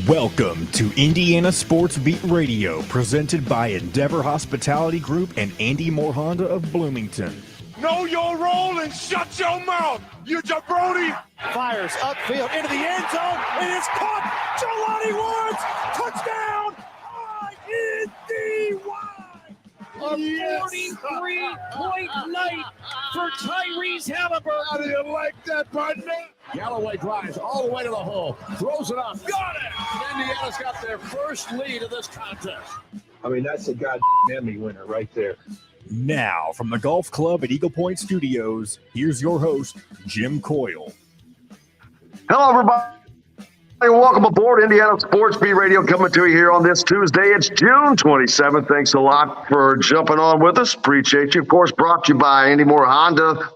Welcome to Indiana Sports Beat Radio, presented by Endeavor Hospitality Group and Andy Moore Honda of Bloomington. Know your role and shut your mouth, you jabroni! Fires upfield into the end zone. It is caught. Jelani Woods, touchdown! ISB. A 43-point night for Tyrese Halliburton. How do you like that, partner? Galloway drives all the way to the hole, throws it up, got it! Indiana's got their first lead of this contest. I mean, that's a goddamn Emmy winner right there. Now, from the Golf Club at Eagle Point Studios, here's your host, Jim Coyle. Hello, everybody. Welcome aboard Indiana Sports Beat Radio, coming to you here on this Tuesday. It's June 27th. Thanks a lot for jumping on with us. Appreciate you. Of course, brought to you by Andy Moore Honda,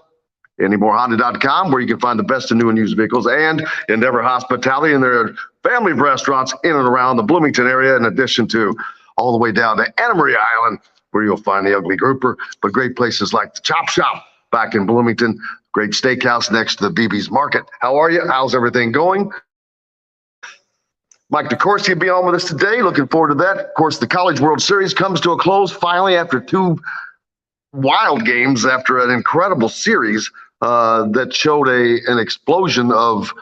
AndyMooreHonda.com, where you can find the best in new and used vehicles, and Endeavor Hospitality and their family of restaurants in and around the Bloomington area, in addition to all the way down to Anna Maria Island, where you'll find the Ugly Grouper, but great places like the Chop Shop back in Bloomington, great steakhouse next to the BB's Market. How are you? How's everything going? Mike DeCourcy will be on with us today. Looking forward to that. Of course, the College World Series comes to a close finally after two wild games, after an incredible series that showed an explosion of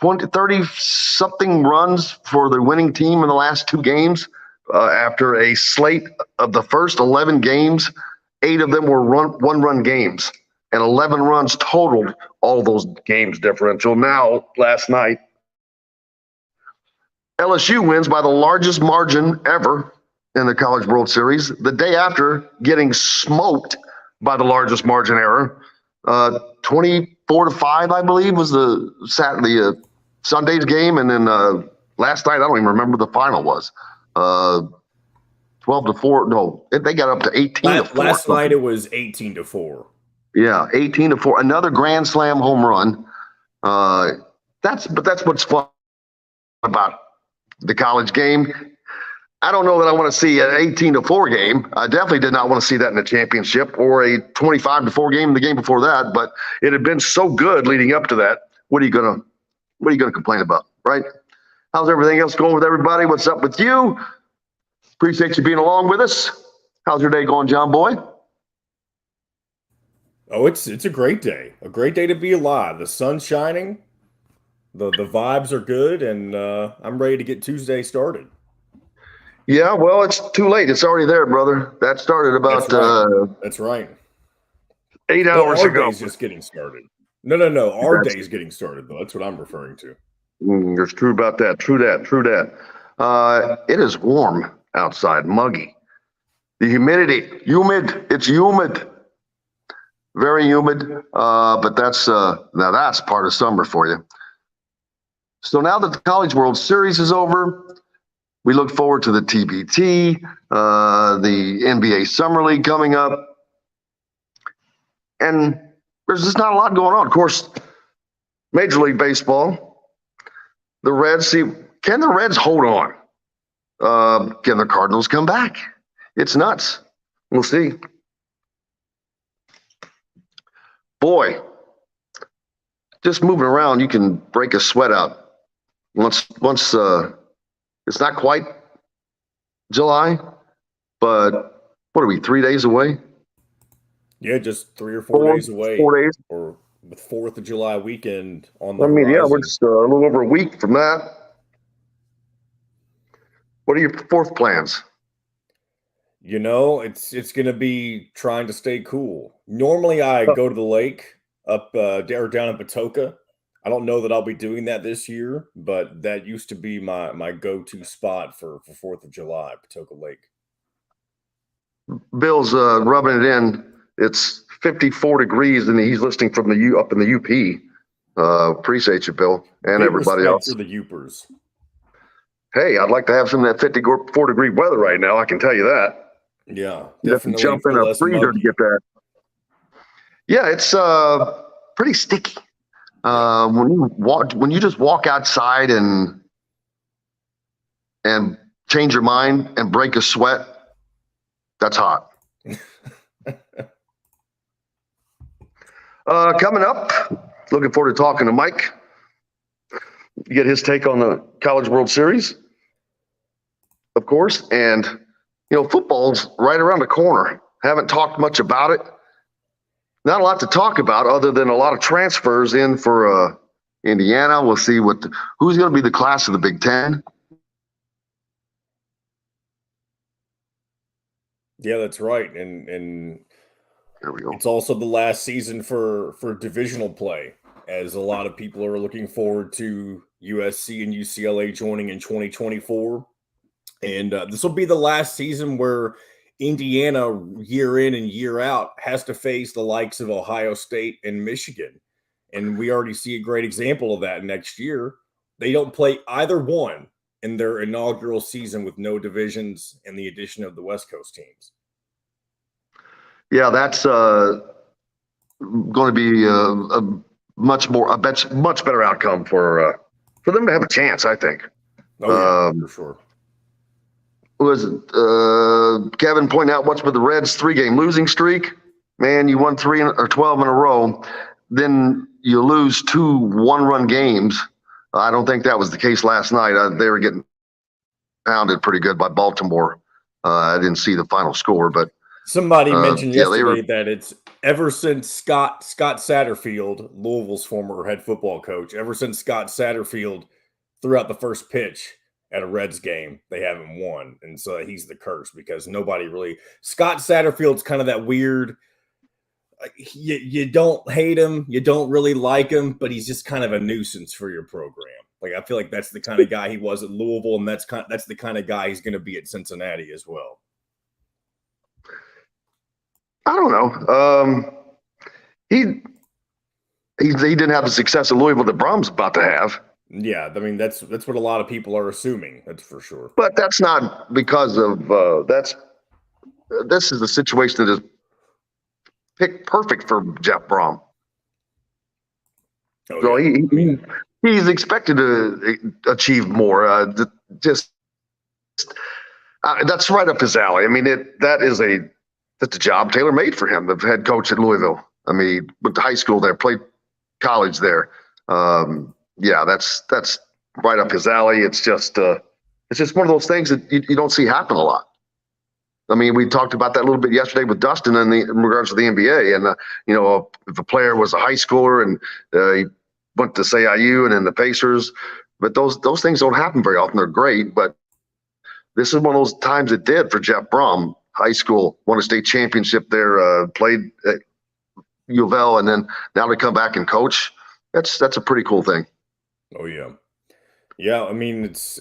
30-something runs for the winning team in the last two games. After a slate of the first 11 games, 8 of them were one-run games, and 11 runs totaled all those games differential. Now, last night, LSU wins by the largest margin ever in the College World Series, the day after getting smoked by the largest margin ever. 24-5, I believe, was the Sunday's game, and then last night, I don't even remember the final was. 12-4. No, they got up to 18-4. Last night it was 18-4. Yeah, 18-4. Another grand slam home run. That's what's fun about the college game. I don't know that I want to see an 18-4 game. I definitely did not want to see that in the championship, or a 25-4 game in the game before that. But it had been so good leading up to that. What are you gonna complain about, right? How's everything else going with everybody? What's up with you? Appreciate you being along with us. How's your day going, John Boy? Oh, it's a great day. A great day to be alive. The sun's shining. The vibes are good, and I'm ready to get Tuesday started. Yeah, well, it's too late. It's already there, brother. That started about That's right. 8 hours our ago. Day's just getting started. No. Our day's getting started, though. That's what I'm referring to. It's true about that. True that. It is warm outside, muggy. The humidity, humid. It's humid. Very humid. But that's now that's part of summer for you. So now that the College World Series is over, we look forward to the TBT, the NBA Summer League coming up. And there's just not a lot going on. Of course, Major League Baseball, the Reds, can the Reds hold on? Can the Cardinals come back? It's nuts. We'll see. Boy, just moving around, you can break a sweat out. Once it's not quite July, but what are we, 3 days away? Yeah, just 3 or 4 days away. 4 days. Or the 4th of July weekend on the horizon. Yeah, we're horizon. just a little over a week from that. What are your fourth plans? You know, it's going to be trying to stay cool. Normally, I go to the lake up or down in Patoka. I don't know that I'll be doing that this year, but that used to be my go-to spot for 4th of July, Patoka Lake. Bill's rubbing it in. It's 54 degrees, and he's listening from up in the UP. Appreciate you, Bill, and Big everybody else. for the Upers. Hey, I'd like to have some of that 54-degree weather right now. I can tell you that. Yeah, You have to definitely. jump in a freezer to get that. Yeah, it's pretty sticky. When you just walk outside and change your mind and break a sweat, that's hot. Coming up, looking forward to talking to Mike. get his take on the College World Series, of course. And, football's right around the corner. Haven't talked much about it. Not a lot to talk about other than a lot of transfers in for Indiana. We'll see who's going to be the class of the Big Ten. Yeah, that's right. And There we go. it's also the last season for divisional play, as a lot of people are looking forward to USC and UCLA joining in 2024. And this will be the last season where Indiana, year in and year out, has to face the likes of Ohio State and Michigan. And we already see a great example of that next year. They don't play either one in their inaugural season with no divisions and the addition of the West Coast teams. Yeah, that's going to be a much better outcome for them to have a chance, I think. Oh, yeah, for sure. Was Kevin pointing out what's with the Reds' 3-game losing streak? Man, you won 3 or 12 in a row, then you lose 2 1-run games. I don't think that was the case last night. They were getting pounded pretty good by Baltimore. I didn't see the final score, but somebody mentioned yesterday that it's ever since Scott Satterfield, Louisville's former head football coach, ever since Scott Satterfield threw out the first pitch at a Reds game, they haven't won. And so he's the curse, because nobody really – Scott Satterfield's kind of that weird – you don't hate him, you don't really like him, but he's just kind of a nuisance for your program. Like, I feel like that's the kind of guy he was at Louisville, and that's the kind of guy he's going to be at Cincinnati as well. I don't know. He didn't have the success at Louisville that Brom's about to have. Yeah, I mean, that's what a lot of people are assuming. That's for sure. But that's not because of this is a situation that is picked perfect for Jeff Brom. Oh, so yeah. he's expected to achieve more. That's right up his alley. I mean, that's a job tailor made for him, the head coach at Louisville. I mean, went to high school there, played college there. Yeah, that's right up his alley. It's just one of those things that you don't see happen a lot. I mean, we talked about that a little bit yesterday with Dustin in regards to the NBA. And, if a player was a high schooler and he went to, say, IU and then the Pacers, but those things don't happen very often. They're great, but this is one of those times it did for Jeff Brom. High school, won a state championship there, played at U of L, and then now to come back and coach. That's a pretty cool thing. Oh, yeah. Yeah, I mean, it's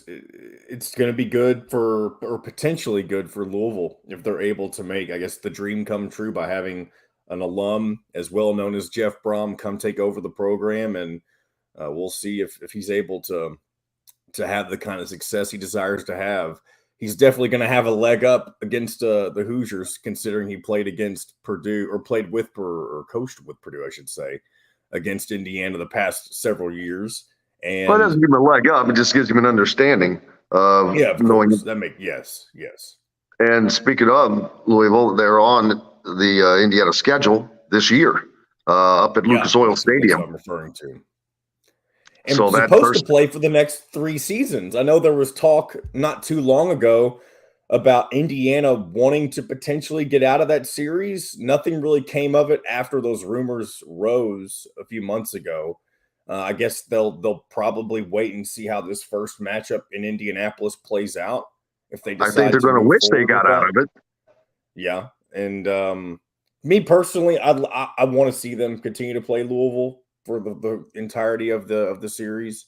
going to be good or potentially good for Louisville if they're able to make, I guess, the dream come true by having an alum as well known as Jeff Brom come take over the program, and we'll see if he's able to have the kind of success he desires to have. He's definitely going to have a leg up against the Hoosiers, considering he played against Purdue, or played with or coached with Purdue, I should say, against Indiana the past several years. And well, it doesn't give him a leg up; it just gives him an understanding of knowing. Yes. And speaking of Louisville, they're on the Indiana schedule this year up at Lucas Oil Stadium. That's what I'm referring to. And so supposed to play for the next 3 seasons. I know there was talk not too long ago about Indiana wanting to potentially get out of that series. Nothing really came of it after those rumors rose a few months ago. I guess they'll probably wait and see how this first matchup in Indianapolis plays out. If they decide, I think they're going to wish they got out of it. Yeah, and me personally, I want to see them continue to play Louisville for the entirety of the series.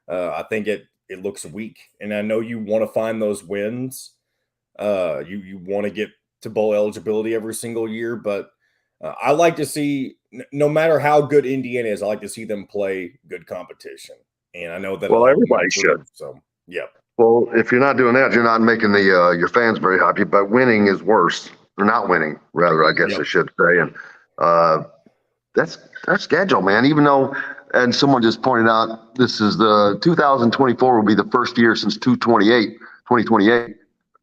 I think it looks weak, and I know you want to find those wins. You want to get to bowl eligibility every single year, but I like to see, no matter how good Indiana is, I like to see them play good competition. And I know that everybody should. So yeah. Well, if you're not doing that, you're not making the your fans very happy. But winning is worse. Or not winning, rather, I guess I should say. And that's our schedule, man. Even though, and someone just pointed out, this is the 2024 will be the first year since 2028,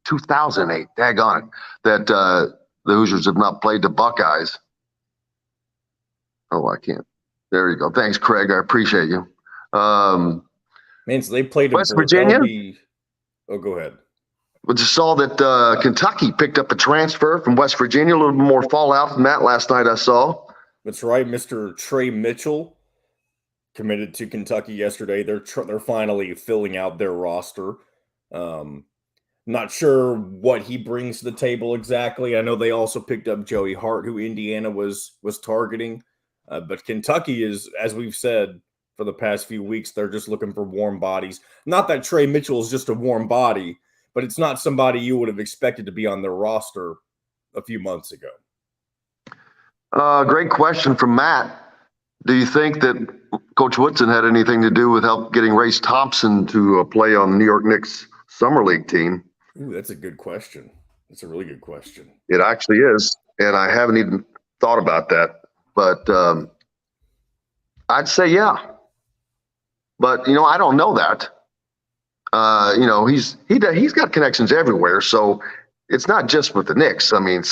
2008, daggone it, that the Hoosiers have not played the Buckeyes. Oh, I can't. There you go. Thanks, Craig. I appreciate you. Man, so they played in West Virginia. Oh, go ahead. We just saw that Kentucky picked up a transfer from West Virginia. A little more fallout from that last night I saw. That's right. Mr. Trey Mitchell committed to Kentucky yesterday. They're finally filling out their roster. Not sure what he brings to the table exactly. I know they also picked up Joey Hart, who Indiana was targeting. But Kentucky is, as we've said for the past few weeks, they're just looking for warm bodies. Not that Trey Mitchell is just a warm body, but it's not somebody you would have expected to be on their roster a few months ago. Great question from Matt. Do you think that Coach Woodson had anything to do with help getting Race Thompson to play on the New York Knicks Summer League team? Ooh, that's a good question. That's a really good question. It actually is, and I haven't even thought about that. But I'd say yeah. But I don't know that. He's got connections everywhere, so it's not just with the Knicks. I mean,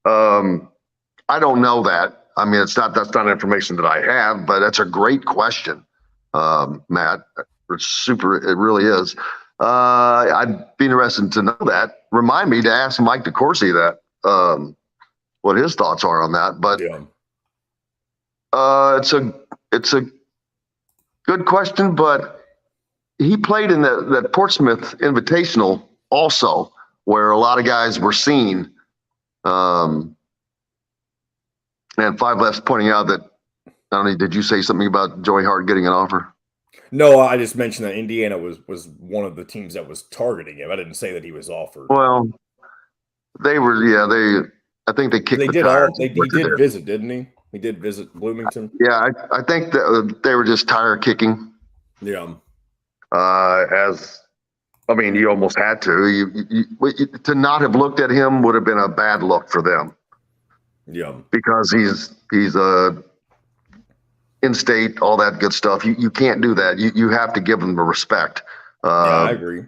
I don't know that. I mean, that's not information that I have, but that's a great question, Matt. It really is. I'd be interested to know that. Remind me to ask Mike DeCourcy that, what his thoughts are on that. But it's a good question, but he played in that Portsmouth Invitational also, where a lot of guys were seen. And Five Left's pointing out that, I don't know, did you say something about Joey Hart getting an offer? No, I just mentioned that Indiana was one of the teams that was targeting him. I didn't say that he was offered. Well, they were, I think they kicked He did there. visit, didn't he? He did visit Bloomington. Yeah, I think that they were just tire kicking. Yeah. You almost had to. To not have looked at him would have been a bad look for them. Yeah. Because he's in-state, all that good stuff. You can't do that. You have to give him the respect. I agree.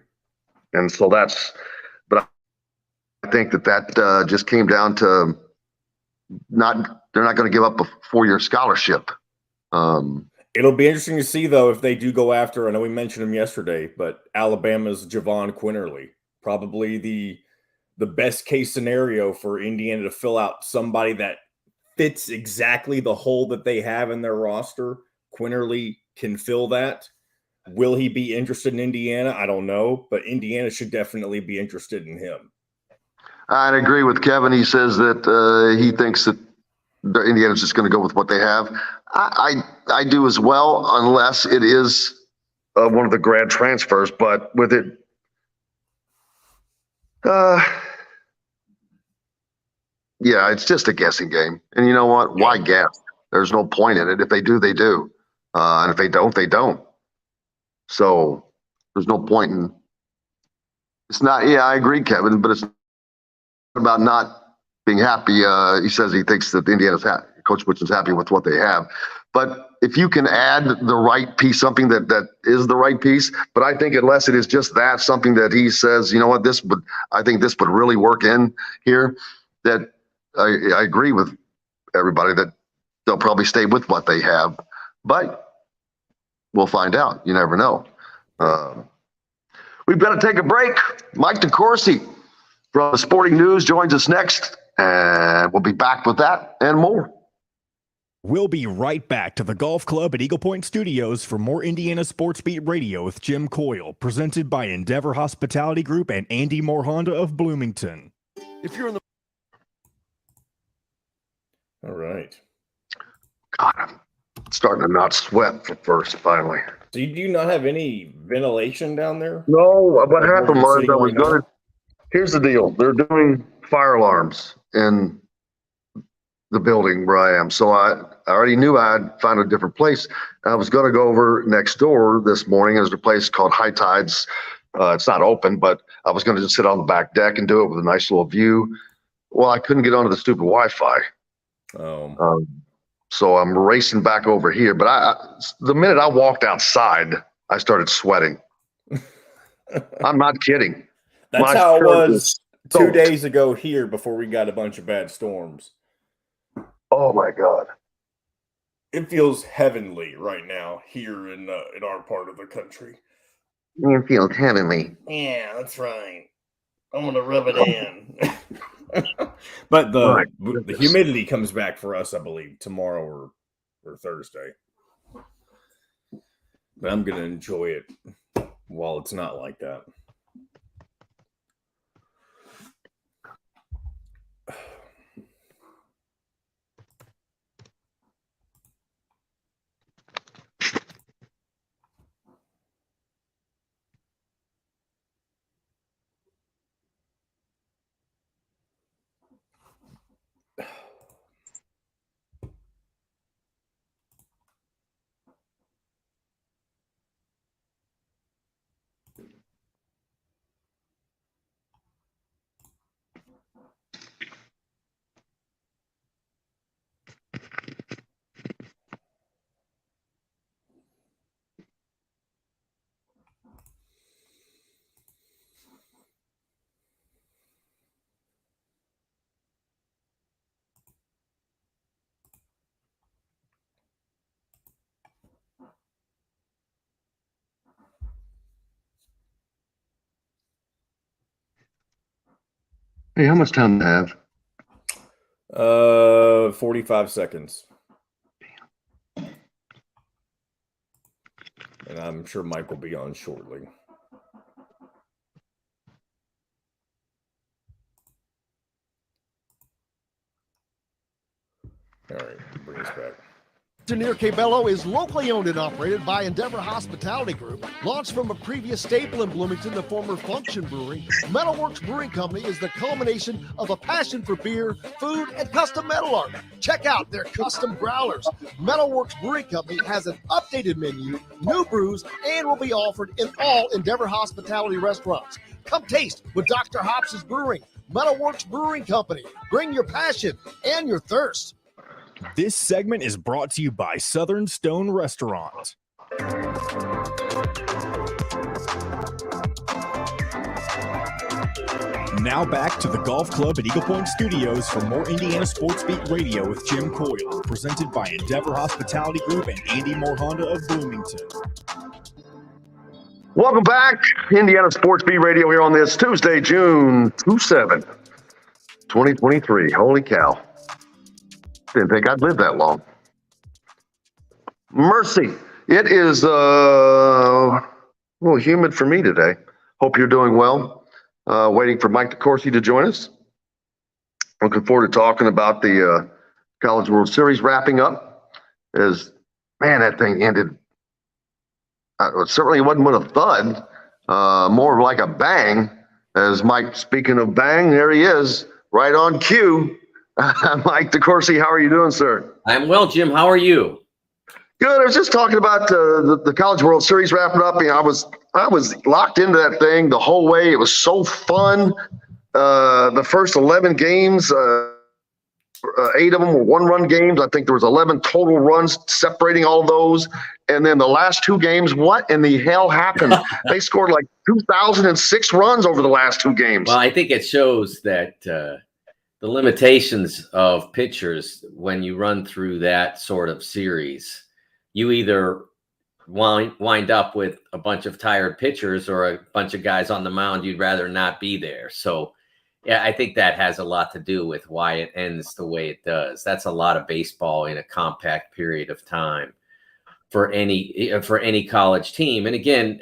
And so but I think that just came down to they're not going to give up a 4-year scholarship. It'll be interesting to see, though, if they do go after, I know we mentioned him yesterday, but Alabama's Javon Quinterly, probably the best case scenario for Indiana to fill out somebody that fits exactly the hole that they have in their roster. Quinterly can fill that. Will he be interested in Indiana? I don't know, but Indiana should definitely be interested in him. I'd agree with Kevin. He says that he thinks that Indiana's just going to go with what they have. I do as well, unless it is one of the grad transfers. But with it, it's just a guessing game. And you know what? Why guess? There's no point in it. If they do, they do. And if they don't, they don't. So there's no point in. It's not. Yeah, I agree, Kevin. But it's about not being happy. He says he thinks that Indiana's Coach Woodson is happy with what they have. But if you can add the right piece, something that is the right piece, but I think unless it is just that, something that he says, you know what, I think this would really work in here, that I agree with everybody that they'll probably stay with what they have. But we'll find out. You never know. We've got to take a break. Mike DeCourcy from the Sporting News joins us next, and we'll be back with that and more. We'll be right back to the Golf Club at Eagle Point Studios for more Indiana Sports Beat Radio with Jim Coyle, presented by Endeavor Hospitality Group and Andy Moore Honda of Bloomington. If you're in the All right. God, I'm starting to not sweat for first, finally. So you do not have any ventilation down there? No, what Like happened where was you're I was sitting right going to. Here's the deal. They're doing fire alarms in the building where I am. So I already knew I'd find a different place. I was going to go over next door this morning. There's a place called High Tides. It's not open, but I was going to just sit on the back deck and do it with a nice little view. Well, I couldn't get onto the stupid Wi-Fi. So I'm racing back over here. But the minute I walked outside, I started sweating. I'm not kidding. That's how it was 2 days ago here before we got a bunch of bad storms. Oh, my God. It feels heavenly right now here in our part of the country. It feels heavenly. Yeah, that's right. I'm gonna rub it in. But My the goodness. humidity comes back for us, I believe, tomorrow or Thursday. But I'm gonna enjoy it while it's not like that. Hey, how much time do I have? 45 seconds. And I'm sure Mike will be on shortly. All right, bring us back. Near Cabello is locally owned and operated by Endeavor Hospitality Group. Launched from a previous staple in Bloomington, the former Function Brewery, Metalworks Brewing Company is the culmination of a passion for beer, food, and custom metal art. Check out their custom growlers. Metalworks Brewing Company has an updated menu, new brews, and will be offered in all Endeavor Hospitality restaurants. Come taste with Dr. Hops' Brewing. Metalworks Brewing Company. Bring your passion and your thirst. This segment is brought to you by Southern Stone Restaurant. Now back to the Golf Club at Eagle Point Studios for more Indiana Sports Beat Radio with Jim Coyle, presented by Endeavor Hospitality Group and Andy Moore Honda of Bloomington. Welcome back, Indiana Sports Beat Radio here on this Tuesday, June 27, 2023. Holy cow. Didn't think I'd live that long. Mercy. It is a little humid for me today. Hope you're doing well. Waiting for Mike DeCourcy to join us. Looking forward to talking about the College World Series wrapping up. As man, that thing ended. It certainly wasn't with a thud, more like a bang. As Mike, speaking of bang, there he is, right on cue. Mike DeCourcy, how are you doing, sir? I'm well, Jim. How are you? Good. I was just talking about the College World Series wrapping up. I was locked into that thing the whole way. It was so fun. The first 11 games, 8 of them were one-run games. I think there was 11 total runs separating all those. And then the last 2 games, what in the hell happened? They scored like 2,006 runs over the last 2 games. Well, I think it shows that the limitations of pitchers when you run through that sort of series. You either wind up with a bunch of tired pitchers or a bunch of guys on the mound you'd rather not be there. So, yeah, I think that has a lot to do with why it ends the way it does. That's a lot of baseball in a compact period of time for any college team. And again,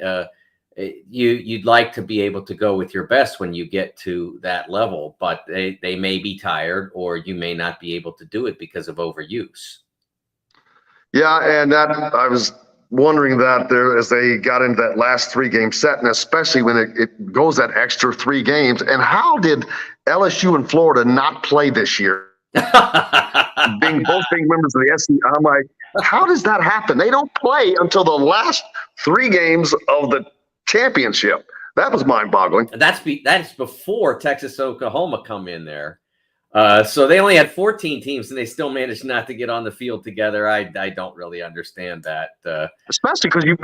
you'd like to be able to go with your best when you get to that level, but they may be tired or you may not be able to do it because of overuse. Yeah, and that I was wondering that there as they got into that last 3-game set, and especially when it goes that extra 3 games. And how did LSU and Florida not play this year? both being members of the SEC, I'm like, how does that happen? They don't play until the last 3 games of the championship. That was mind-boggling. That's before Texas and Oklahoma come in there. So they only had 14 teams, and they still managed not to get on the field together. I don't really understand that. Especially because you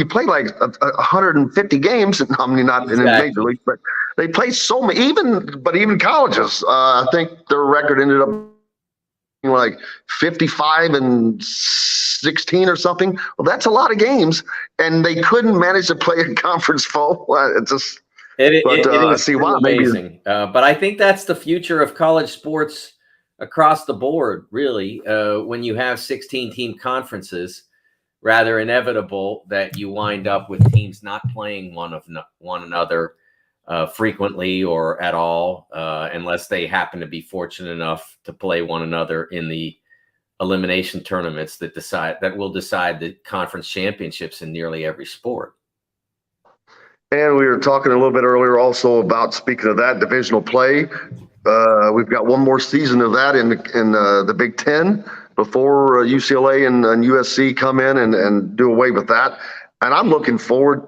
play like 150 games. I mean, not in the major league, but they play so many. Even colleges. I think their record ended up like 55 and 16 or something. Well, that's a lot of games, and they couldn't manage to play a conference foe. It just, It is see pretty why. Maybe amazing. But I think that's the future of college sports across the board, really. When you have 16-team conferences, rather inevitable that you wind up with teams not playing one another frequently or at all, unless they happen to be fortunate enough to play one another in the elimination tournaments that will decide the conference championships in nearly every sport. And we were talking a little bit earlier also about, speaking of that, divisional play. We've got one more season of that in the Big Ten before UCLA and USC come in and do away with that. And I'm looking forward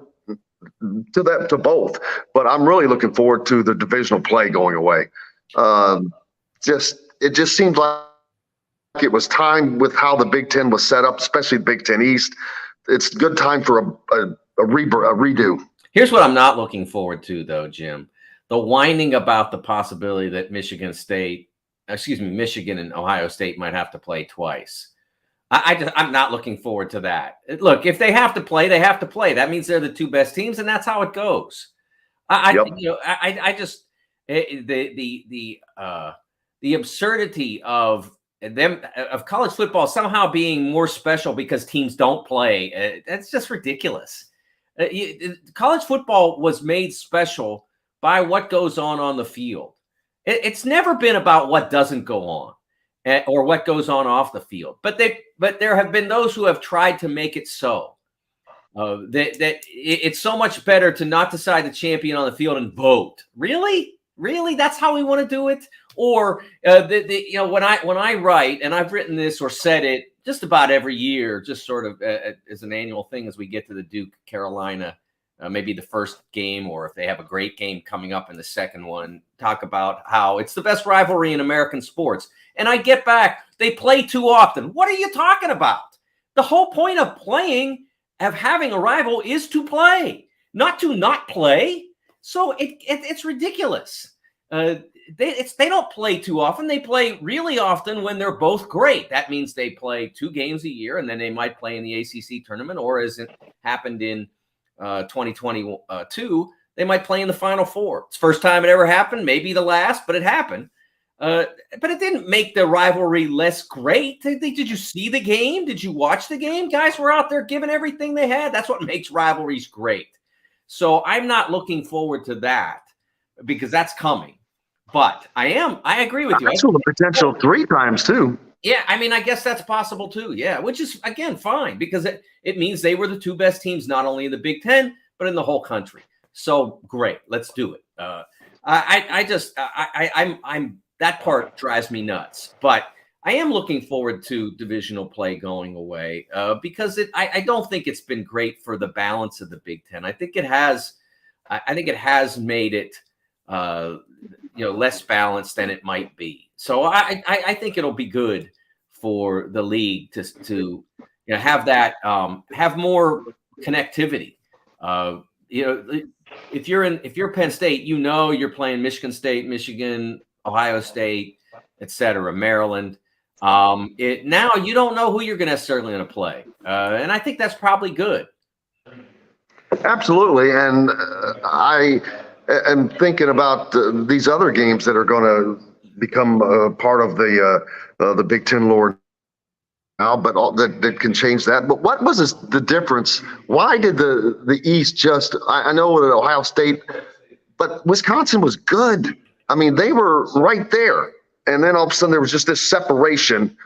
to both, but I'm really looking forward to the divisional play going away. It just seems like it was time with how the Big Ten was set up, especially the Big Ten East. It's a good time for a redo. Here's what I'm not looking forward to, though, Jim. The whining about the possibility that Michigan and Ohio State might have to play twice. I'm not looking forward to that. Look, if they have to play, they have to play. That means they're the two best teams, and that's how it goes. The absurdity of college football somehow being more special because teams don't play. That's just ridiculous. College football was made special by what goes on the field. It's never been about what doesn't go on or what goes on off the field. But there have been those who have tried to make it so. That it's so much better to not decide the champion on the field and vote. Really? That's how we want to do it? Or when I write, and I've written this or said it just about every year, just sort of as an annual thing as we get to the Duke Carolina, maybe the first game, or if they have a great game coming up in the second one, talk about how it's the best rivalry in American sports. And I get back, they play too often. What are you talking about? The whole point of having a rival is to play, not to not play. So it's ridiculous. They don't play too often. They play really often when they're both great. That means they play 2 games a year, and then they might play in the ACC tournament, or as it happened in 2022, they might play in the Final Four. It's the first time it ever happened, maybe the last, but it happened. But it didn't make the rivalry less great. Did you see the game? Did you watch the game? Guys were out there giving everything they had. That's what makes rivalries great. So I'm not looking forward to that because that's coming. But I agree with you. I saw the potential 3 times too. Yeah, I mean, I guess that's possible too. Yeah, which is, again, fine because it means they were the 2 best teams, not only in the Big Ten, but in the whole country. So great, let's do it. I'm that part drives me nuts. But I am looking forward to divisional play going away because I don't think it's been great for the balance of the Big Ten. I think it has made it less balanced than it might be. So I think it'll be good for the league to have that have more connectivity. If you're Penn State, you're playing Michigan State, Michigan, Ohio State, etc., Maryland. Now you don't know who you're necessarily going to play, and I think that's probably good. Absolutely, and I am thinking about these other games that are going to become part of the Big Ten lore now, but that can change that. But what was the difference? Why did the East just? I know that Ohio State, but Wisconsin was good. I mean, they were right there, and then all of a sudden there was just this separation.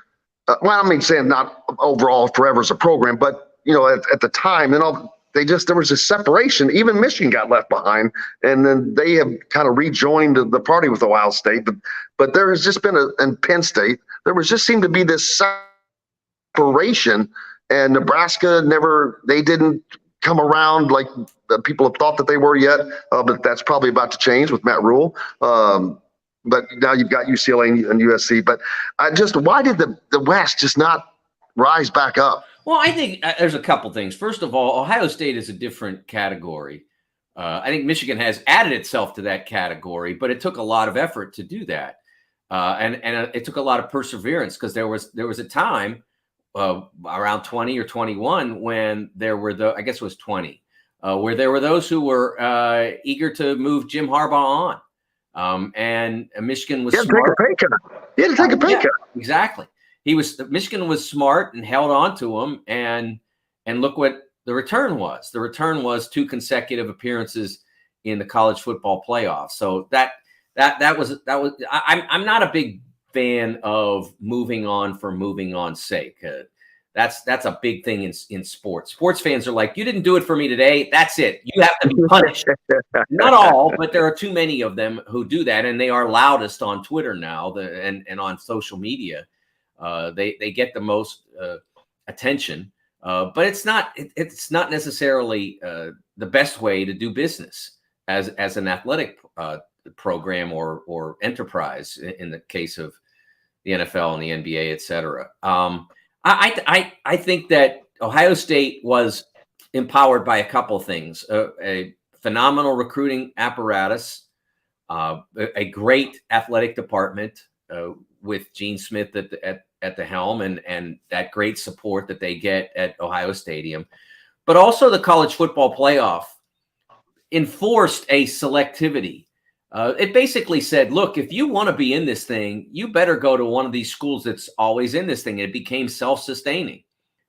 Saying not overall forever as a program, but at the time, then there was a separation. Even Michigan got left behind, and then they have kind of rejoined the party with Ohio State. But there has just been and Penn State, just seemed to be this separation, and Nebraska they didn't come around like people have thought that they were yet. But that's probably about to change with Matt Rule. But now you've got UCLA and USC. But why did the West just not rise back up? Well, I think there's a couple things. First of all, Ohio State is a different category. I think Michigan has added itself to that category, but it took a lot of effort to do that. And it took a lot of perseverance, because there was a time around 20 or 21 when there were I guess it was 20, where there were those who were eager to move Jim Harbaugh on. And Michigan was smart. Take a pay cut. He had to take a pay cut. Exactly. Michigan was smart and held on to him, and look what the return was. The return was 2 consecutive appearances in the college football playoff. So that was I'm not a big fan of moving on for moving on's sake. That's a big thing in sports. Sports fans are like, you didn't do it for me today. That's it. You have to be punished. Not all, but there are too many of them who do that, and they are loudest on Twitter now and on social media. They get the most attention, but it's not necessarily the best way to do business as an athletic program or enterprise in the case of the NFL and the NBA, et cetera. I think that Ohio State was empowered by a couple of things: a phenomenal recruiting apparatus, a great athletic department with Gene Smith at the helm, and that great support that they get at Ohio Stadium, but also the college football playoff enforced a selectivity. It basically said, look, if you want to be in this thing, you better go to one of these schools that's always in this thing. And it became self-sustaining.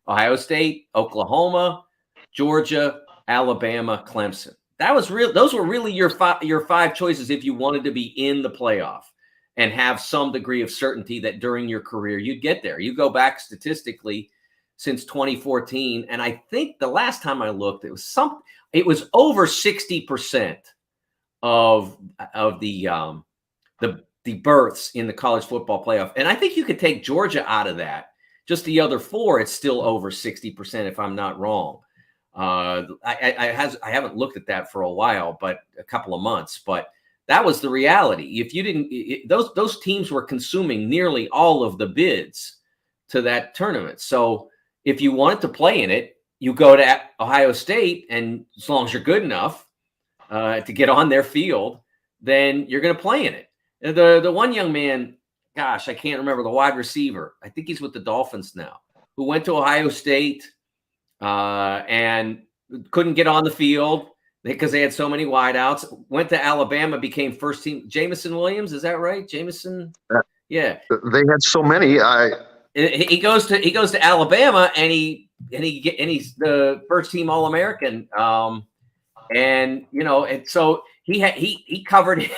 Ohio State, Oklahoma, Georgia, Alabama, Clemson. Those were really your 5 choices if you wanted to be in the playoff and have some degree of certainty that during your career you'd get there. You go back statistically since 2014, and I think the last time I looked, it was over 60% of the berths in the college football playoff. And I think you could take Georgia out of that. Just the other 4, it's still over 60%, if I'm not wrong. I haven't looked at that for a while, but a couple of months. But that was the reality. If you didn't, those teams were consuming nearly all of the bids to that tournament. So if you wanted to play in it, you go to Ohio State, and as long as you're good enough to get on their field, then you're going to play in it. The one young man, gosh, I can't remember, the wide receiver, I think he's with the Dolphins now, who went to Ohio State and couldn't get on the field because they had so many wideouts. Went to Alabama, became first team. Jamison Williams, is that right? Jamison, yeah. They had so many. He goes to Alabama, and he's the first team All-American. And so he covered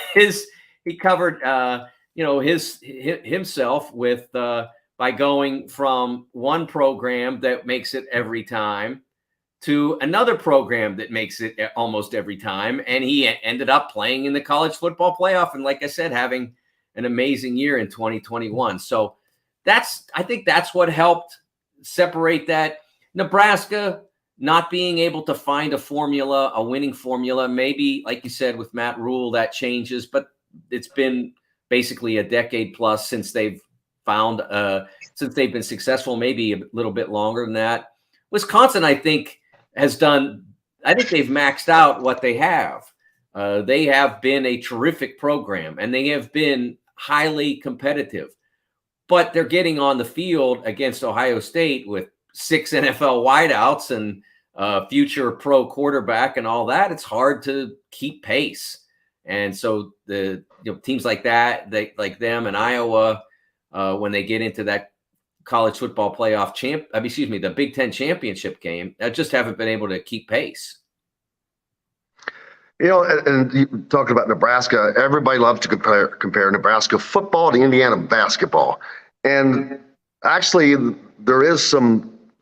himself with by going from one program that makes it every time to another program that makes it almost every time, and he ended up playing in the college football playoff, and like I said, having an amazing year in 2021. So I think that's what helped separate that. Nebraska not being able to find a winning formula, maybe, like you said, with Matt Rule, that changes, but it's been basically a decade plus since they've been successful, maybe a little bit longer than that. Wisconsin, I think they've maxed out what they have. They have been a terrific program, and they have been highly competitive, but they're getting on the field against Ohio State with 6 NFL wideouts and future pro quarterback and all that. It's hard to keep pace. And so the teams like that, like them and Iowa, when they get into that college football playoff the Big Ten championship game, just haven't been able to keep pace. And you talked about Nebraska. Everybody loves to compare Nebraska football to Indiana basketball. And actually, there is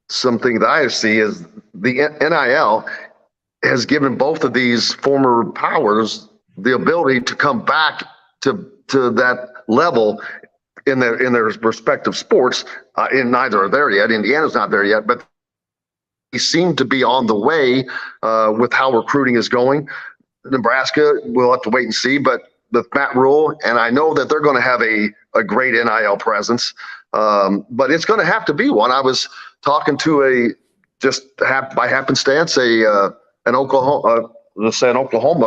something that I see is the NIL has given both of these former powers the ability to come back to that level in their respective sports. In neither are there yet. Indiana's not there yet, but they seem to be on the way with how recruiting is going. Nebraska, we'll have to wait and see, but with Matt Rule, and I know that they're going to have a great NIL presence, but it's going to have to be one. I was talking to by happenstance an Oklahoma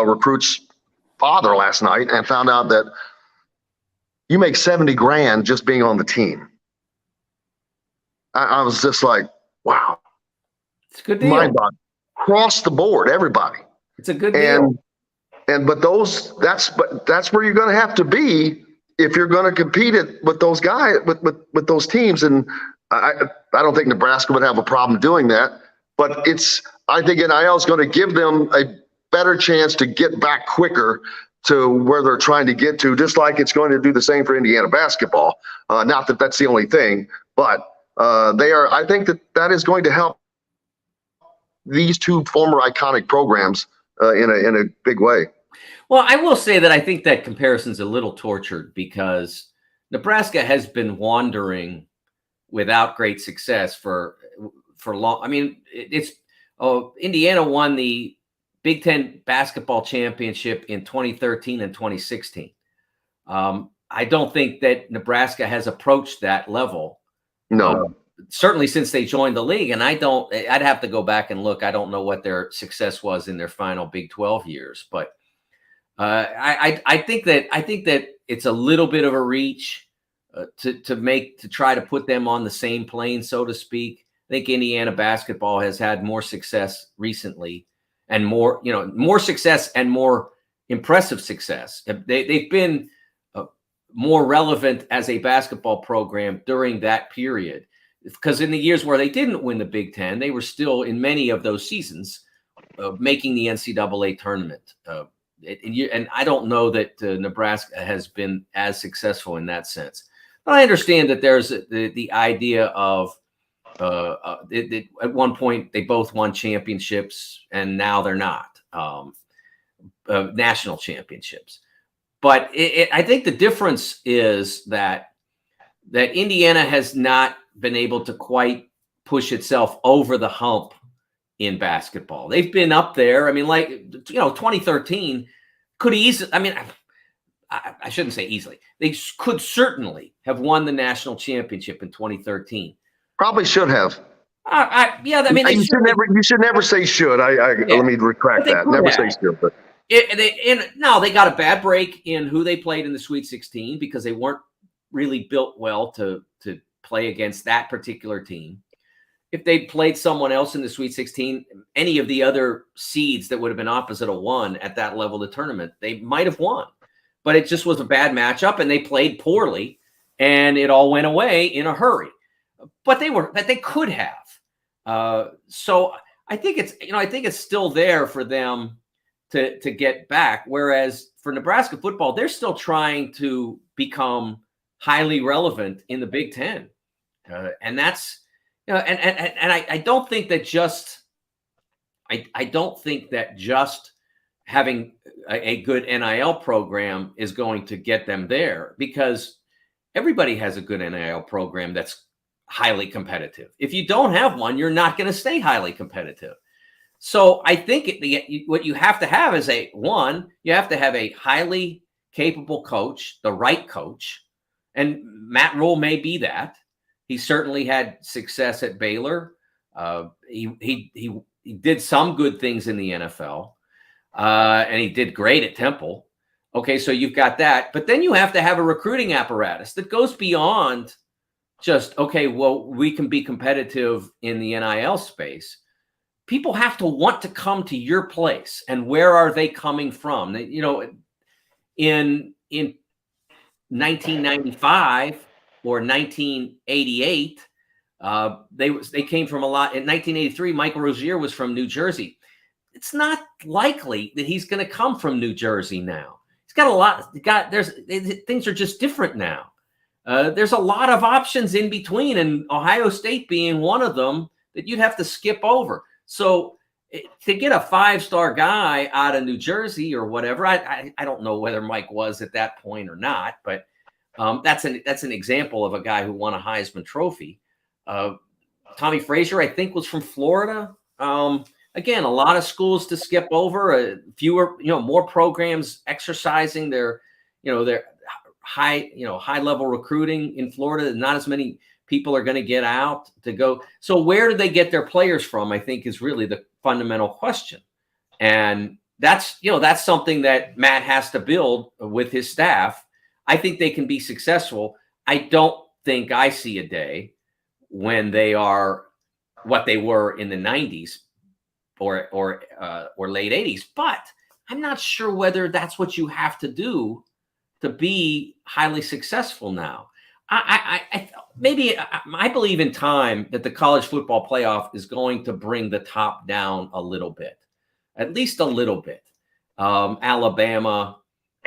recruit's father last night, and found out that you make 70 grand just being on the team. I was just like, wow. It's a good deal. Mind-boggling. Across the board, everybody. It's a good deal. But that's where you're going to have to be if you're going to compete with those guys, with those teams. And I don't think Nebraska would have a problem doing that. But I think NIL is going to give them a better chance to get back quicker to where they're trying to get to, just like it's going to do the same for Indiana basketball. Not that that's the only thing, but I think that is going to help these two former iconic programs in a big way. Well, I will say that I think that comparison's a little tortured because Nebraska has been wandering without great success for long. I mean, Indiana won the Big Ten basketball championship in 2013 and 2016. I don't think that Nebraska has approached that level. No. Certainly since they joined the league. And I'd have to go back and look. I don't know what their success was in their final Big 12 years, but I think that it's a little bit of a reach to try to put them on the same plane, so to speak. I think Indiana basketball has had more success recently and more success and more impressive success. They've been more relevant as a basketball program during that period, because in the years where they didn't win the Big Ten, they were still in many of those seasons making the NCAA tournament. And I don't know that Nebraska has been as successful in that sense. But I understand that there's the idea of at one point they both won championships and now they're not national championships. But I think the difference is that Indiana has not been able to quite push itself over the hump in basketball. They've been up there. I mean, 2013 could easily, I shouldn't say easily. They could certainly have won the national championship in 2013. Probably should have. Yeah, I mean, you should never say should. Let me retract that. Never say should. But they got a bad break in who they played in the Sweet 16 because they weren't really built well to play against that particular team. If they played someone else in the Sweet 16, any of the other seeds that would have been opposite of one at that level of the tournament, they might have won. But it just was a bad matchup, and they played poorly, and it all went away in a hurry. But they could have. So I think it's still there for them to get back. Whereas for Nebraska football, they're still trying to become highly relevant in the Big Ten, and that's. And I don't think that just having a good NIL program is going to get them there, because everybody has a good NIL program that's highly competitive. If you don't have one, you're not going to stay highly competitive. So I think what you have to have is you have to have a highly capable coach, the right coach, and Matt Rule may be that. He certainly had success at Baylor. He did some good things in the NFL, and he did great at Temple. Okay, so you've got that. But then you have to have a recruiting apparatus that goes beyond just, okay, well, we can be competitive in the NIL space. People have to want to come to your place. And where are they coming from? In 1995 or 1988, they came from a lot. In 1983, Michael Rozier was from New Jersey. It's not likely that he's going to come from New Jersey now. He's got a lot. Things are just different now. There's a lot of options in between, and Ohio State being one of them that you'd have to skip over. So to get a 5-star guy out of New Jersey or whatever, I don't know whether Mike was at that point or not, but that's an example of a guy who won a Heisman Trophy. Tommy Frazier, I think, was from Florida. Again, a lot of schools to skip over. More programs exercising their high level recruiting in Florida. Not as many people are going to get out to go. So where do they get their players from, I think, is really the fundamental question. And that's something that Matt has to build with his staff. I think they can be successful. I don't think I see a day when they are what they were in the 90s or late 80s, but I'm not sure whether that's what you have to do to be highly successful now. I believe in time that the college football playoff is going to bring the top down a little bit, at least a little bit. Alabama,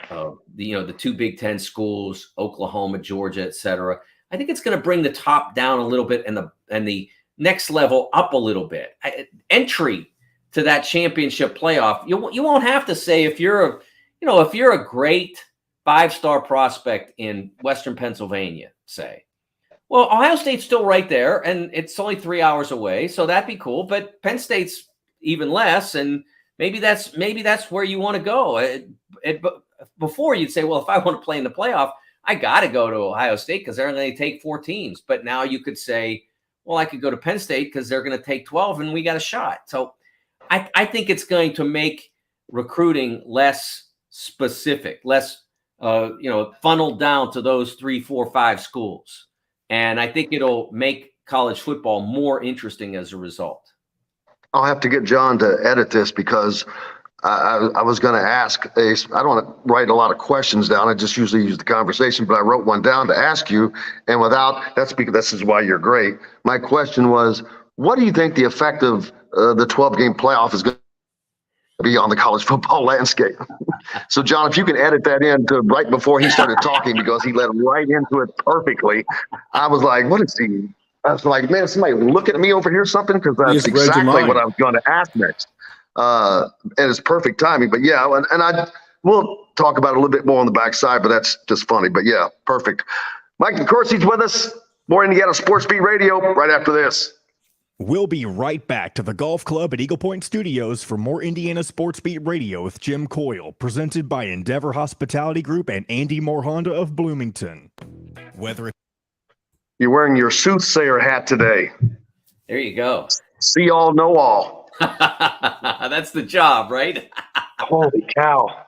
the two Big Ten schools, Oklahoma, Georgia, et cetera. I think it's going to bring the top down a little bit and the next level up a little bit. Entry to that championship playoff, you won't have to say if you're a great 5-star prospect in Western Pennsylvania, say, well, Ohio State's still right there, and it's only 3 hours away, so that'd be cool. But Penn State's even less, and maybe that's where you want to go. Before you'd say, well, if I want to play in the playoff, I got to go to Ohio State because they're going to take 4 teams. But now you could say, well, I could go to Penn State because they're going to take 12, and we got a shot. So I think it's going to make recruiting less specific, less funneled down to those 3, 4, 5 schools. And I think it'll make college football more interesting as a result. I'll have to get John to edit this because I was going to ask. I don't want to write a lot of questions down. I just usually use the conversation, but I wrote one down to ask you. And that's because this is why you're great. My question was, what do you think the effect of the 12-game playoff is going to be on the college football landscape? So, John, if you can edit that in to right before he started talking, because he led right into it perfectly. I was like, what is he? I was like, man, is somebody looking at me over here or something? Because that's exactly what I was going to ask next. And it's perfect timing. But, yeah, and we'll talk about it a little bit more on the backside, but that's just funny. But, yeah, perfect. Mike DeCourcy's with us. More Indiana Sports Beat Radio right after this. We'll be right back to the Golf Club at Eagle Point Studios for more Indiana Sports Beat Radio with Jim Coyle, presented by Endeavor Hospitality Group and Andy Moore Honda of Bloomington. Whether you're wearing your soothsayer hat today. There you go. See all, know all. That's the job, right? Holy cow.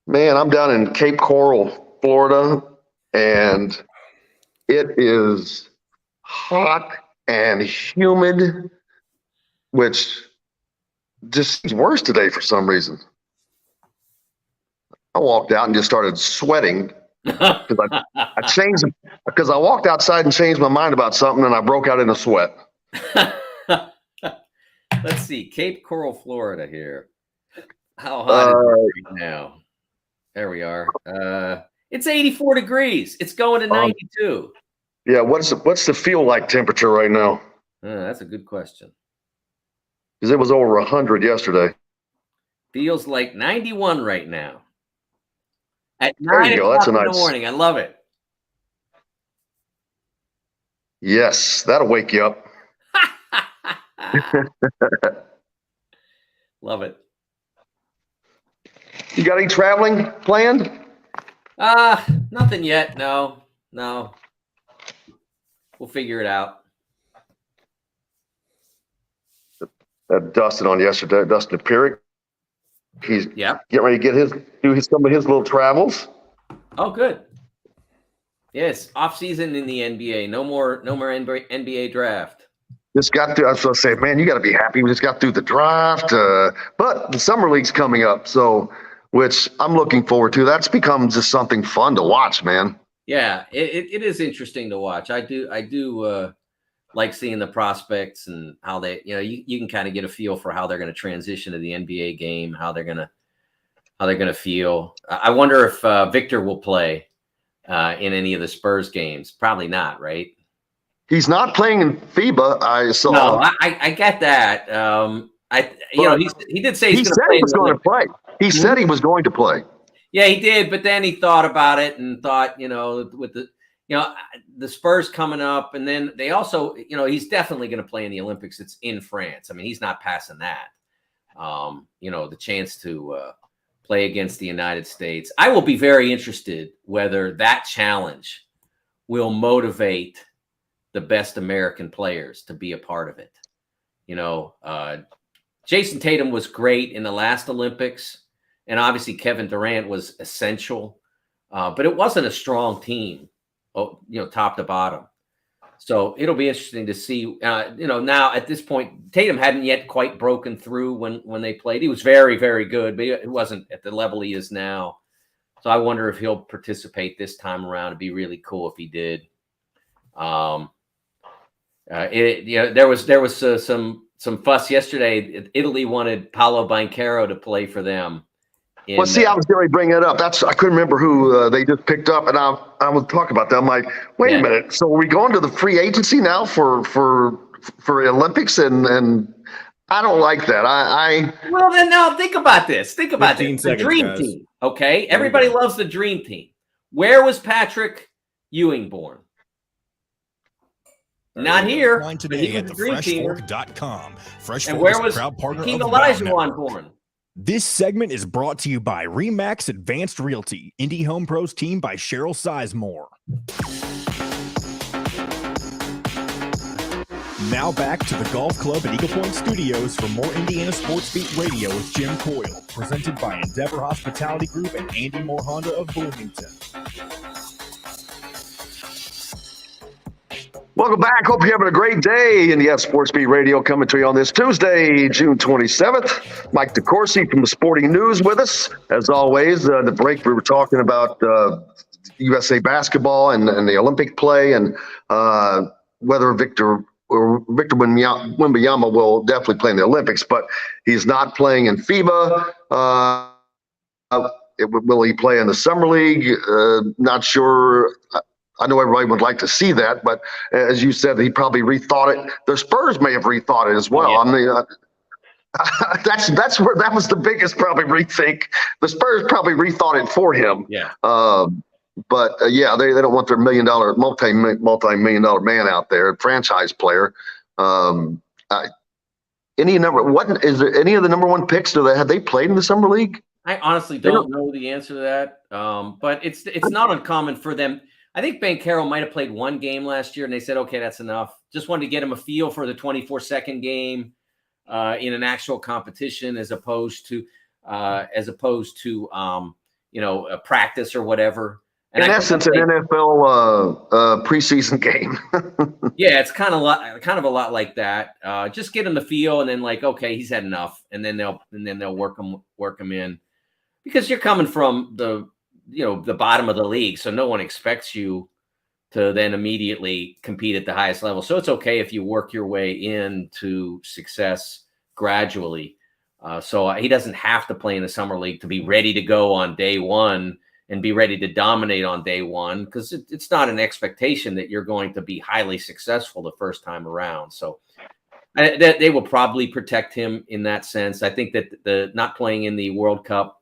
Man, I'm down in Cape Coral, Florida, and it is hot and humid, which just seems worse today for some reason. I walked out and just started sweating because I changed, because I walked outside and changed my mind about something, and I broke out in a sweat. Let's see, Cape Coral, Florida here. How hot is it right now? There we are. It's 84 degrees. It's going to 92. Yeah, what's the feel like temperature right now? That's a good question. Because it was over 100 yesterday. Feels like 91 right now. At there 9 you go. That's a o'clock in nice the morning. I love it. Yes, that'll wake you up. Love it. You got any traveling planned? Nothing yet. No. We'll figure it out. Dustin on yesterday, Dustin Pierick. He's getting ready to do some of his little travels. Oh, good. Yes, off season in the NBA. No more NBA draft. Just got through. I was going to say, man, you got to be happy. We just got through the draft, but the summer league's coming up, so which I'm looking forward to. That's become just something fun to watch, man. Yeah, it is interesting to watch. I do like seeing the prospects and how they, you can kind of get a feel for how they're going to transition to the NBA game, how they're going to feel. I wonder if Victor will play in any of the Spurs games. Probably not, right? He's not playing in FIBA. I saw. No, I get that. He did say he said he was going to play. He said he was going to play. Yeah, he did, but then he thought about it and thought, with the Spurs coming up, and then they also, he's definitely going to play in the Olympics. It's in France. I mean, he's not passing that. The chance to play against the United States. I will be very interested whether that challenge will motivate the best American players to be a part of it. Jason Tatum was great in the last Olympics, and obviously Kevin Durant was essential. but it wasn't a strong team, top to bottom. So it'll be interesting to see. Now at this point, Tatum hadn't yet quite broken through when they played. He was very, very good, but it wasn't at the level he is now. So I wonder if he'll participate this time around. It'd be really cool if he did. There was some fuss yesterday. Italy wanted Paolo Banchero to play for them. I was going to bring it up. I couldn't remember who they just picked up, and I was talking about that. I'm like, wait a minute. So are we going to the free agency now for Olympics? And I don't like that. Well, then now think about this. Think about this. The dream guys. team. Okay, everybody loves the dream team. Where was Patrick Ewing born? Not here. Find today at thefreshfork.com. Fresh and Fork where is a was proud partner King of the Bound Olajuwon Network. born? This segment is brought to you by Remax Advanced Realty, Indie Home Pros team by Cheryl Sizemore. Now back to the Golf Club at Eagle Point Studios for more Indiana Sports Beat Radio with Jim Coyle, presented by Endeavor Hospitality Group and Andy Moore Honda of Bloomington. Welcome back. Hope you're having a great day. And yes, Sports Beat Radio coming to you on this Tuesday, June 27th. Mike DeCourcy from the Sporting News with us. As always, the break we were talking about USA basketball and the Olympic play and whether Victor Wembanyama will definitely play in the Olympics, but he's not playing in FIBA. Will he play in the Summer League? Not sure. I know everybody would like to see that, but as you said, he probably rethought it. The Spurs may have rethought it as well. I mean, that's where that was the biggest probably rethink. The Spurs probably rethought it for him. Yeah. But they don't want their multi-million dollar man out there, franchise player. Any of the number one picks? Have they played in the Summer League? I honestly don't know the answer to that. But it's not uncommon for them. I think Banchero might have played one game last year, and they said, okay, that's enough. Just wanted to get him a feel for the 24-second game in an actual competition, as opposed to a practice or whatever. And in essence, an NFL preseason game. Yeah, it's kind of a lot like that. Just get him the feel, and then okay, he's had enough, and then they'll work him in, because you're coming from the bottom of the league, so no one expects you to then immediately compete at the highest level. So it's okay if you work your way into success gradually. So he doesn't have to play in the Summer League to be ready to go on day one and be ready to dominate on day one, because it's not an expectation that you're going to be highly successful the first time around. So they will probably protect him in that sense. I think that the not playing in the World Cup,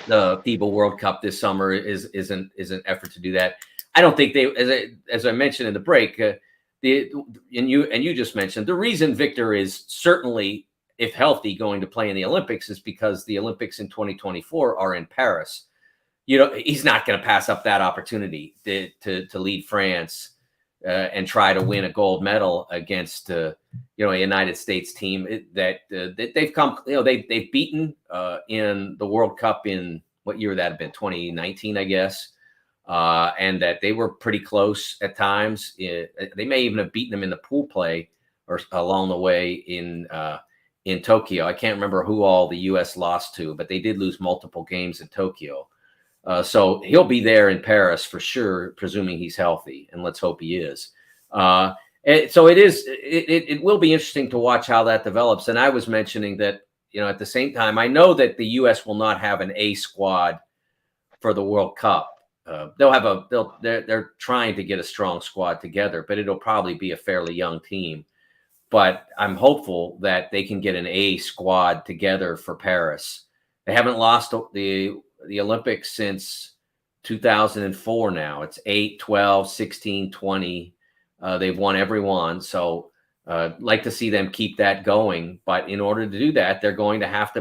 the FIBA World Cup this summer is an effort to do that. I don't think as I mentioned in the break, and you just mentioned, the reason Victor is certainly, if healthy, going to play in the Olympics is because the Olympics in 2024 are in Paris. He's not going to pass up that opportunity to lead France and try to win a gold medal against a United States team that they've come. They've beaten in the World Cup in what year would that have been? 2019, I guess, and that they were pretty close at times. They may even have beaten them in the pool play or along the way in Tokyo. I can't remember who all the U.S. lost to, but they did lose multiple games in Tokyo. So he'll be there in Paris for sure, presuming he's healthy, and let's hope he is. So it will be interesting to watch how that develops. And I was mentioning that, at the same time, I know that the U.S. will not have an A squad for the World Cup. They're trying to get a strong squad together, but it'll probably be a fairly young team. But I'm hopeful that they can get an A squad together for Paris. They haven't lost the Olympics since 2004 now. It's 8, 12, 16, 20. They've won every one. So like to see them keep that going. But in order to do that, they're going to have to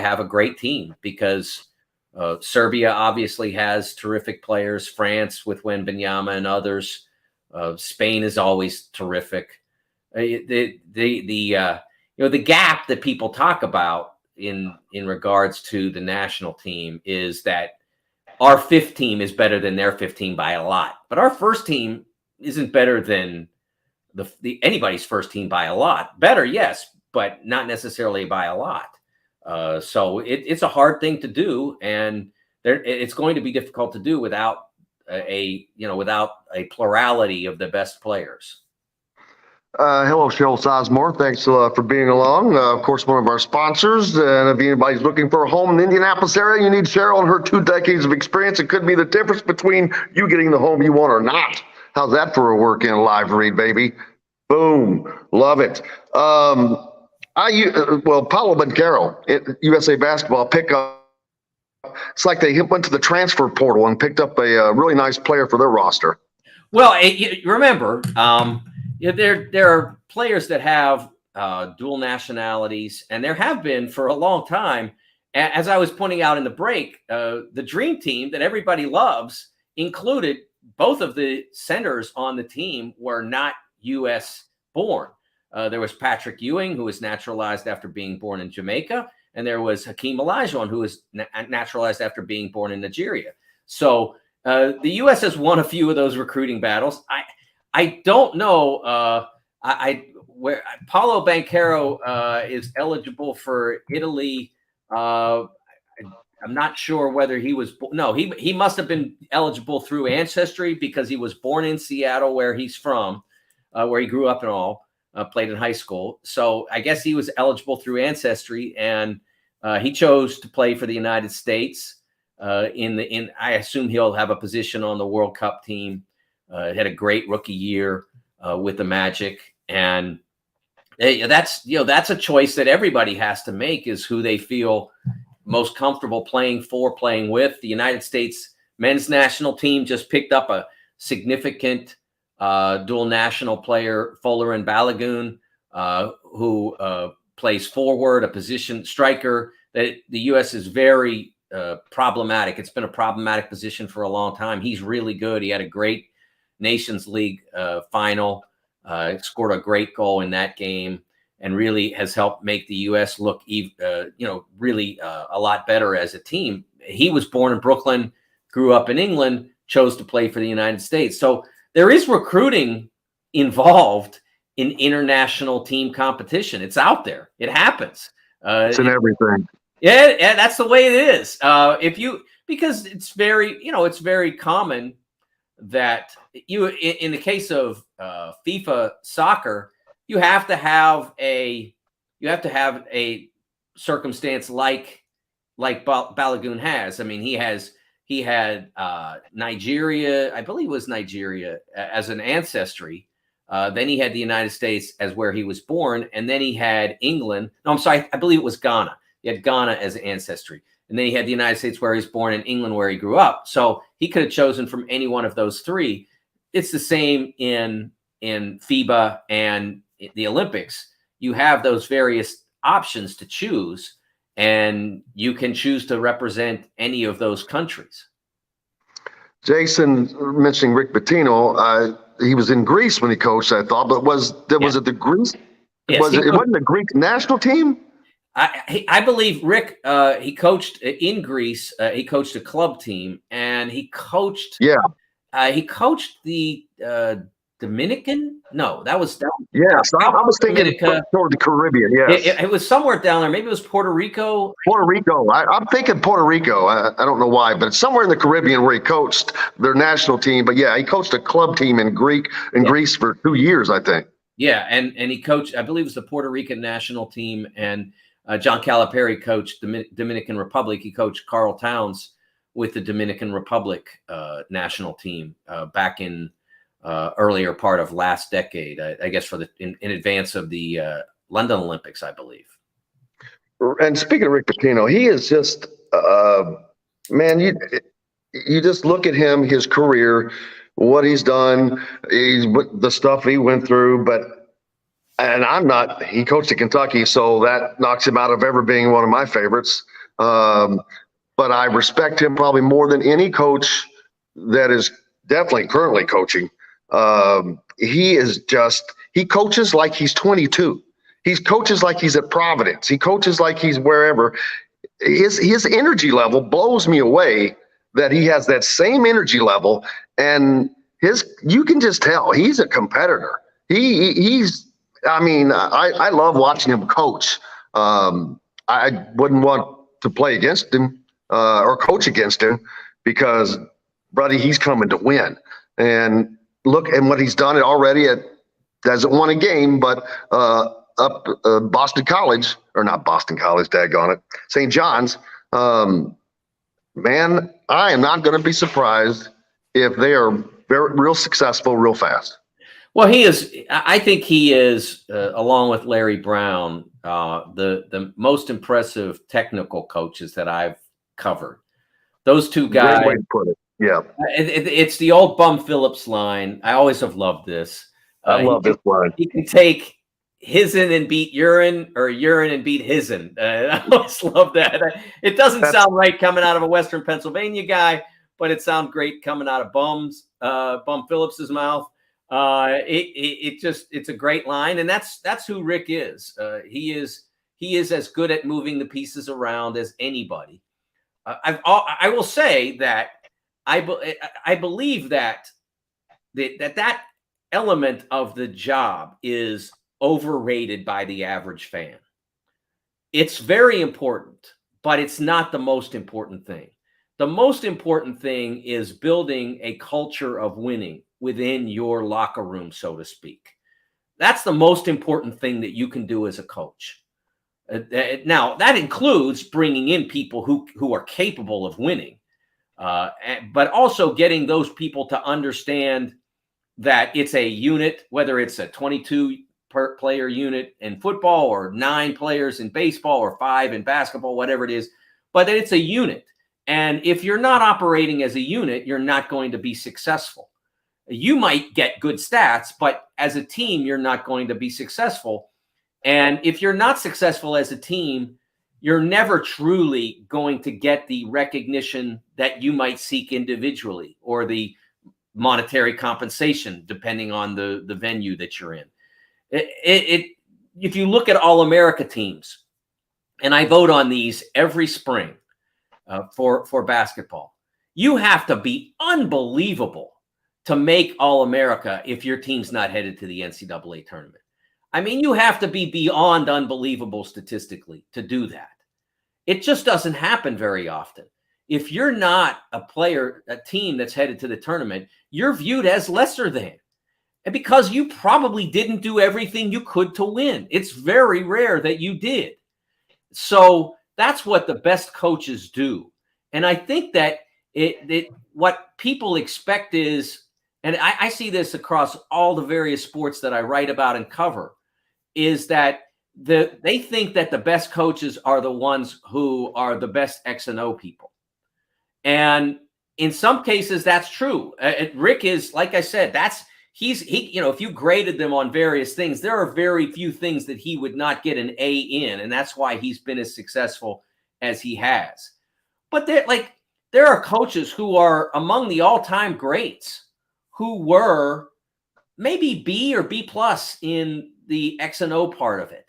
have a great team, because Serbia obviously has terrific players. France with Wembanyama and others. Spain is always terrific. The gap that people talk about in regards to the national team is that our fifth team is better than their fifth team by a lot. But our first team isn't better than anybody's first team by a lot. Better, yes, but not necessarily by a lot. So it's a hard thing to do, and it's going to be difficult to do without without a plurality of the best players. Hello, Cheryl Sizemore. Thanks for being along. Of course, one of our sponsors. And if anybody's looking for a home in the Indianapolis area, you need Cheryl and her 2 decades of experience. It could be the difference between you getting the home you want or not. How's that for a work in a live read, baby? Boom. Love it. Paulo Banchero, USA Basketball, pick up. It's like they went to the transfer portal and picked up a really nice player for their roster. Well, remember, there are players that have dual nationalities, and there have been for a long time. As I was pointing out in the break, the dream team that everybody loves included both of the centers on the team were not U.S. born. There was Patrick Ewing, who was naturalized after being born in Jamaica, and there was Hakeem Olajuwon, who was naturalized after being born in Nigeria. So the U.S. has won a few of those recruiting battles. I don't know where Paulo Banchero is eligible for Italy. I'm not sure whether he was. No, he must have been eligible through ancestry because he was born in Seattle, where he's from, where he grew up and all. Played in high school. So I guess he was eligible through ancestry, and he chose to play for the United States. I assume he'll have a position on the World Cup team. Had a great rookie year with the Magic, and that's a choice that everybody has to make, is who they feel most comfortable playing for, playing with. The United States men's national team just picked up a significant dual national player, Folarin Balogun, who plays forward, a position striker that the U.S. is very problematic. It's been a problematic position for a long time. He's really good. He had a great Nations League final, scored a great goal in that game, and really has helped make the U.S. look, really a lot better as a team. He was born in Brooklyn, grew up in England, chose to play for the United States. So there is recruiting involved in international team competition. It's out there. It happens. It's in everything. Yeah, that's the way it is. Because it's very common that in the case of FIFA soccer, you have to have a circumstance like Balogun has. I mean, he had Nigeria, I believe it was Nigeria, as an ancestry. Then he had the United States as where he was born, and then he had England. No, I'm sorry, I believe it was Ghana. He had Ghana as an ancestry. And then he had the United States where he was born, and England where he grew up. So he could have chosen from any one of those three. It's the same in FIBA and the Olympics. You have those various options to choose, and you can choose to represent any of those countries. Jason mentioning Rick Pitino, he was in Greece when he coached, I thought, but was it the Greece? Yes, it wasn't the Greek national team? I believe Rick, he coached in Greece. He coached a club team, and he coached. Yeah. He coached the Dominican. No, that was. Yes, I was thinking toward the Caribbean. Yes, it was somewhere down there. Maybe it was Puerto Rico. Puerto Rico. I'm thinking Puerto Rico. I don't know why, but it's somewhere in the Caribbean where he coached their national team. But yeah, he coached a club team in Greece for 2 years, I think. Yeah, and he coached. I believe it was the Puerto Rican national team, and John Calipari coached the Dominican Republic. He coached Carl Towns with the Dominican Republic national team back in earlier part of last decade, I guess, in advance of the London Olympics, I believe. And speaking of Rick Pitino, he is just man. You just look at him, his career, what he's done, the stuff he went through, he coached at Kentucky, so that knocks him out of ever being one of my favorites. But I respect him probably more than any coach that is definitely currently coaching. He coaches like he's 22. He coaches like he's at Providence. He coaches like he's wherever. His energy level blows me away that he has that same energy level, and you can just tell he's a competitor. I love watching him coach. I wouldn't want to play against him or coach against him because, buddy, he's coming to win. And look at what he's done already. Hasn't won a game, but up Boston College, or not Boston College, daggone it, St. John's. Man, I am not going to be surprised if they are real successful real fast. Well, he is. I think he is, along with Larry Brown, the most impressive technical coaches that I've covered. Those two guys. Great way to put it. Yeah. It's the old Bum Phillips line. I always have loved this. I love this line. He can take hisn and beat urine, or urine and beat hisn. I always love that. It doesn't sound right coming out of a Western Pennsylvania guy, but it sounds great coming out of Bum Phillips's mouth. It's a great line, and that's who Rick is. He is as good at moving the pieces around as anybody. I will say that I believe that element of the job is overrated by the average fan. It's very important, but it's not the most important thing. The most important thing is building a culture of winning within your locker room, so to speak. That's the most important thing that you can do as a coach. Now, that includes bringing in people who are capable of winning, but also getting those people to understand that it's a unit, whether it's a 22-player unit in football or 9 players in baseball or 5 in basketball, whatever it is, but that it's a unit. And if you're not operating as a unit, you're not going to be successful. You might get good stats, but as a team, you're not going to be successful. And if you're not successful as a team, you're never truly going to get the recognition that you might seek individually, or the monetary compensation, depending on the venue that you're in. If you look at All-America teams, and I vote on these every spring for basketball, you have to be unbelievable to make All-America if your team's not headed to the NCAA tournament. I mean, you have to be beyond unbelievable statistically to do that. It just doesn't happen very often. If you're not a team that's headed to the tournament, you're viewed as lesser than. And because you probably didn't do everything you could to win. It's very rare that you did. So that's what the best coaches do. And I think that what people expect is, and I see this across all the various sports that I write about and cover, is that they think that the best coaches are the ones who are the best X and O people. And in some cases, that's true. Rick is, like I said, if you graded them on various things, there are very few things that he would not get an A in. And that's why he's been as successful as he has. But there are coaches who are among the all-time greats who were maybe B or B plus in the X and O part of it,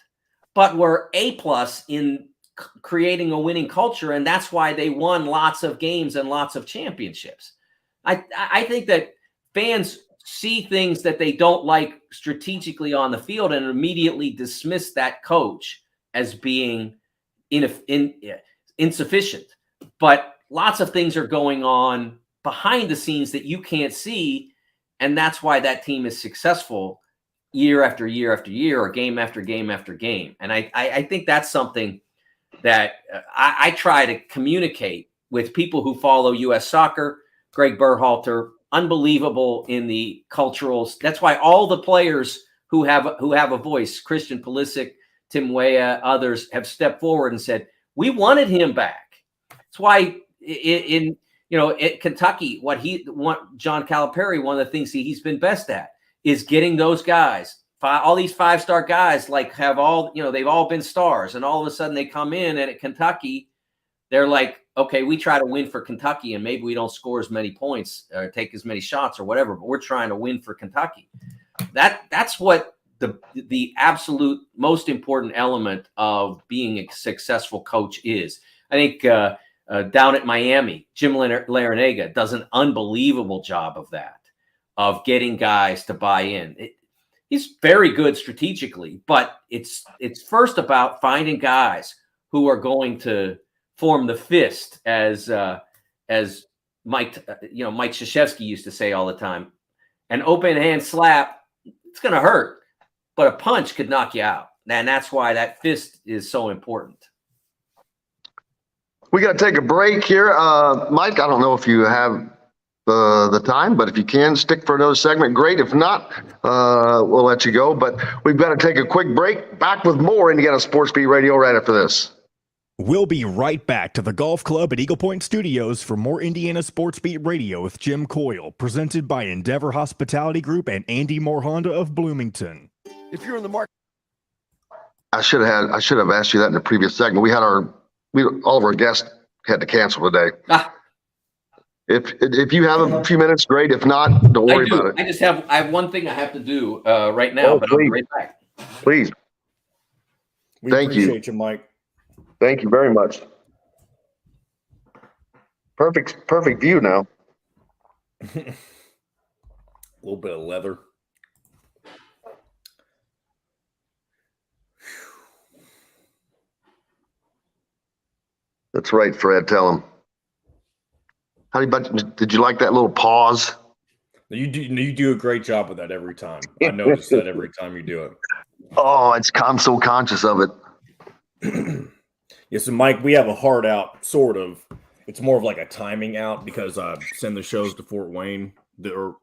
but were A plus in creating a winning culture. And that's why they won lots of games and lots of championships. I think that fans see things that they don't like strategically on the field and immediately dismiss that coach as being insufficient. But lots of things are going on behind the scenes that you can't see. And that's why that team is successful year after year after year, or game after game after game. And I think that's something that I try to communicate with people who follow U.S. soccer. Greg Berhalter, unbelievable in the cultural. That's why all the players who have a voice, Christian Pulisic, Tim Weah, others, have stepped forward and said, we wanted him back. That's why at Kentucky, John Calipari, one of the things he's been best at is getting those guys, all these 5-star guys, they've all been stars, and all of a sudden they come in, and at Kentucky, they're like, okay, we try to win for Kentucky, and maybe we don't score as many points or take as many shots or whatever, but we're trying to win for Kentucky. That's what the absolute most important element of being a successful coach is. I think Down at Miami, Jim Larinaga does an unbelievable job of that, of getting guys to buy in. He's very good strategically, but it's first about finding guys who are going to form the fist, as Mike Krzyzewski used to say all the time. An open hand slap, it's going to hurt, but a punch could knock you out, and that's why that fist is so important. We got to take a break here. Mike, I don't know if you have the time, but if you can stick for another segment, great. If not, we'll let you go. But we've got to take a quick break. Back with more Indiana Sports Beat Radio right after this. We'll be right back to the Golf Club at Eagle Point Studios for more Indiana Sports Beat Radio with Jim Coyle, presented by Endeavor Hospitality Group and Andy Moore Honda of Bloomington. If you're in the market, I should have asked you that in the previous segment. All of our guests had to cancel today. If you have a few minutes, great. If not, don't worry about it. I have one thing I have to do right now, but I'll be right back. Please. We Thank appreciate you, Mike. Thank you very much. Perfect view now. A little bit of leather. That's right, Fred. Tell him. Did you like that little pause? You do a great job with that every time. I notice that every time you do it. Oh, I'm so conscious of it. Yeah, so Mike, we have a hard out, sort of. It's more of like a timing out because I send the shows to Fort Wayne. They're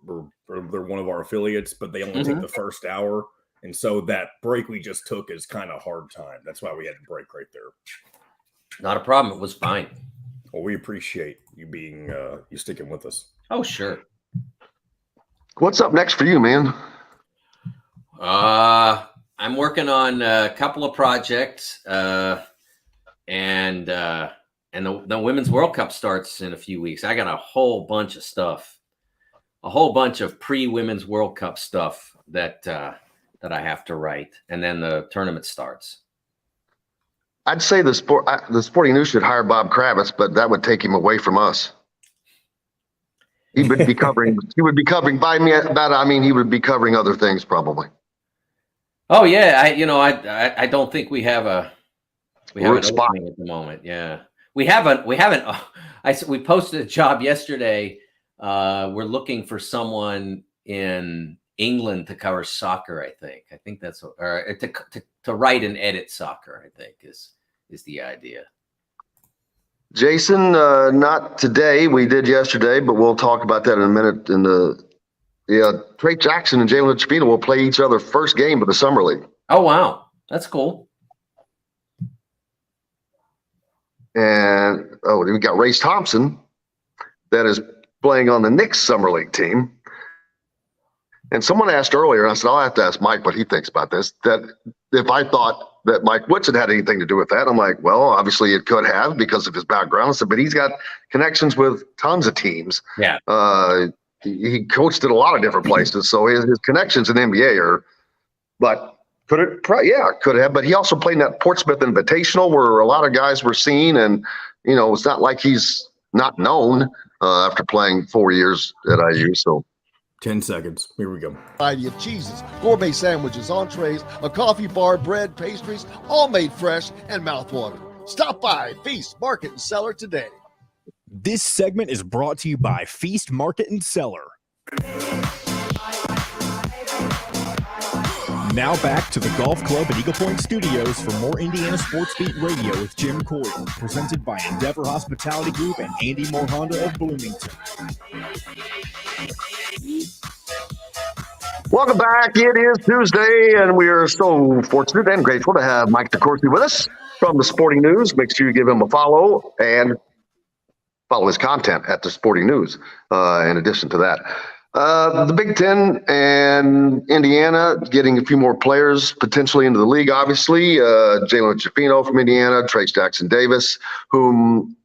one of our affiliates, but they only take the first hour. And so that break we just took is kind of hard time. That's why we had to break right there. Not a problem. It was fine. Well, we appreciate you being you sticking with us. Oh, sure. What's up next for you, man? I'm working on a couple of projects, and the Women's World Cup starts in a few weeks. I got a whole bunch of stuff, a whole bunch of pre-Women's World Cup stuff that I have to write, and then the tournament starts. I'd say the Sporting News should hire Bob Kravitz, but that would take him away from us. He would be covering. He would be covering by me. That I mean, he would be covering other things probably. Oh yeah, I don't think we have an opening at the moment. Yeah, we haven't. We posted a job yesterday. We're looking for someone in England to cover soccer. I think that's or to write and edit soccer. I think is the idea. Jason, not today. We did yesterday, but we'll talk about that in a minute. Trey Jackson and Jalen Chapino will play each other first game of the summer league. Oh wow, that's cool. And we got Race Thompson that is playing on the Knicks summer league team. And someone asked earlier, and I said, I'll have to ask Mike what he thinks about this, that if I thought that Mike Woodson had anything to do with that. I'm like, well, obviously it could have because of his background. I said, but he's got connections with tons of teams. Yeah. He coached at a lot of different places. So his connections in the NBA are, but could it? Yeah, could have. But he also played in that Portsmouth Invitational where a lot of guys were seen. And, it's not like he's not known after playing 4 years at IU. So 10 seconds. Here we go. variety of cheeses, gourmet sandwiches, entrees, a coffee bar, bread, pastries, all made fresh and mouthwatering. Stop by Feast Market and Cellar today. This segment is brought to you by Feast Market and Cellar. Now back to the Golf Club at Eagle Point Studios for more Indiana Sports Beat Radio with Jim Coyle, presented by Endeavor Hospitality Group and Andy Moore Honda of Bloomington. welcome back. It is Tuesday, and we are so fortunate and grateful to have Mike DeCourcy with us from the Sporting News. Make sure you give him a follow and follow his content at the Sporting News. In addition to that, the Big Ten and Indiana getting a few more players potentially into the league, obviously. Jalen Chapino from Indiana, Trace Jackson Davis, whom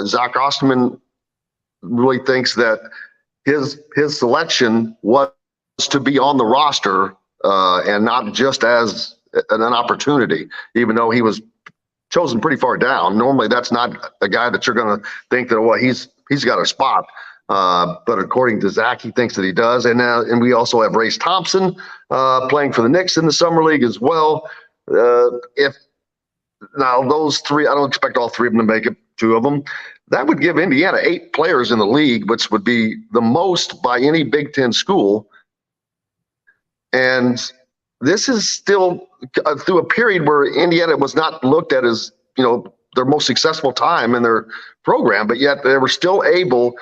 Zach Osterman really thinks that his selection was to be on the roster and not just as an opportunity, even though he was chosen pretty far down. Normally, that's not a guy that you're going to think that, well, he's got a spot. But according to Zach, he thinks that he does. And we also have Race Thompson playing for the Knicks in the summer league as well. If now those three, I don't expect all three of them to make it. 2 of them, that would give Indiana 8 players in the league, which would be the most by any Big Ten school. And this is still through a period where Indiana was not looked at as, their most successful time in their program, but yet they were still able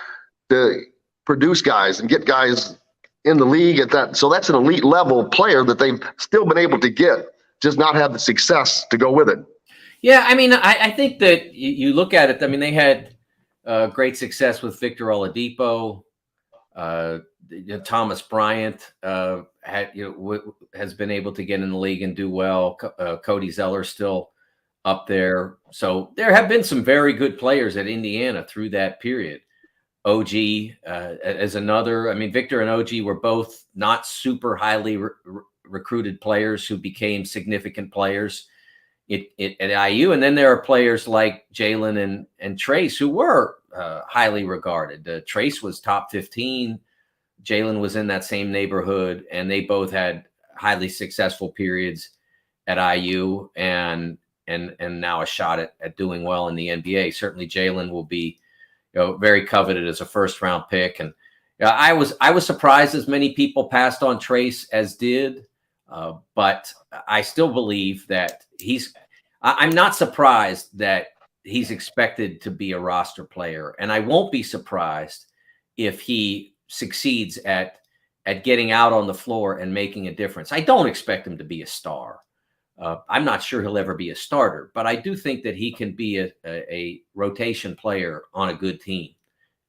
to produce guys and get guys in the league at that. So that's an elite level player that they've still been able to get, just not have the success to go with it. Yeah, I mean, I think that you look at it. I mean, they had great success with Victor Oladipo. Thomas Bryant has been able to get in the league and do well. Cody Zeller's still up there. So there have been some very good players at Indiana through that period. OG as another. I mean, Victor and OG were both not super highly recruited players who became significant players at IU. And then there are players like Jalen and Trace who were highly regarded. Trace was top 15. Jalen was in that same neighborhood, and they both had highly successful periods at IU and now a shot at doing well in the NBA. Certainly Jalen will be very coveted as a first-round pick. And I was surprised as many people passed on Trace as did, but I still believe that I'm not surprised that he's expected to be a roster player, and I won't be surprised if he succeeds at getting out on the floor and making a difference. I don't expect him to be a star. I'm not sure he'll ever be a starter, but I do think that he can be a rotation player on a good team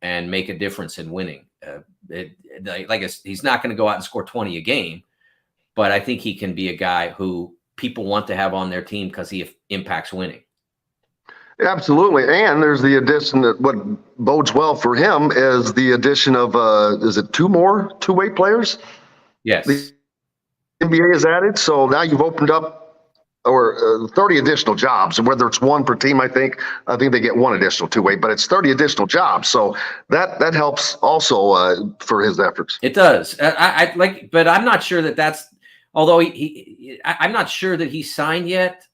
and make a difference in winning. He's not going to go out and score 20 a game, but I think he can be a guy who people want to have on their team because he impacts winning. Absolutely. And there's the addition that what bodes well for him is the addition of, is it 2 more two-way players? Yes. The NBA has added. So now you've opened up 30 additional jobs, and whether it's 1 per team, I think they get 1 additional two-way, but it's 30 additional jobs. So that helps also for his efforts. It does. But I'm not sure that's, although I'm not sure that he's signed yet.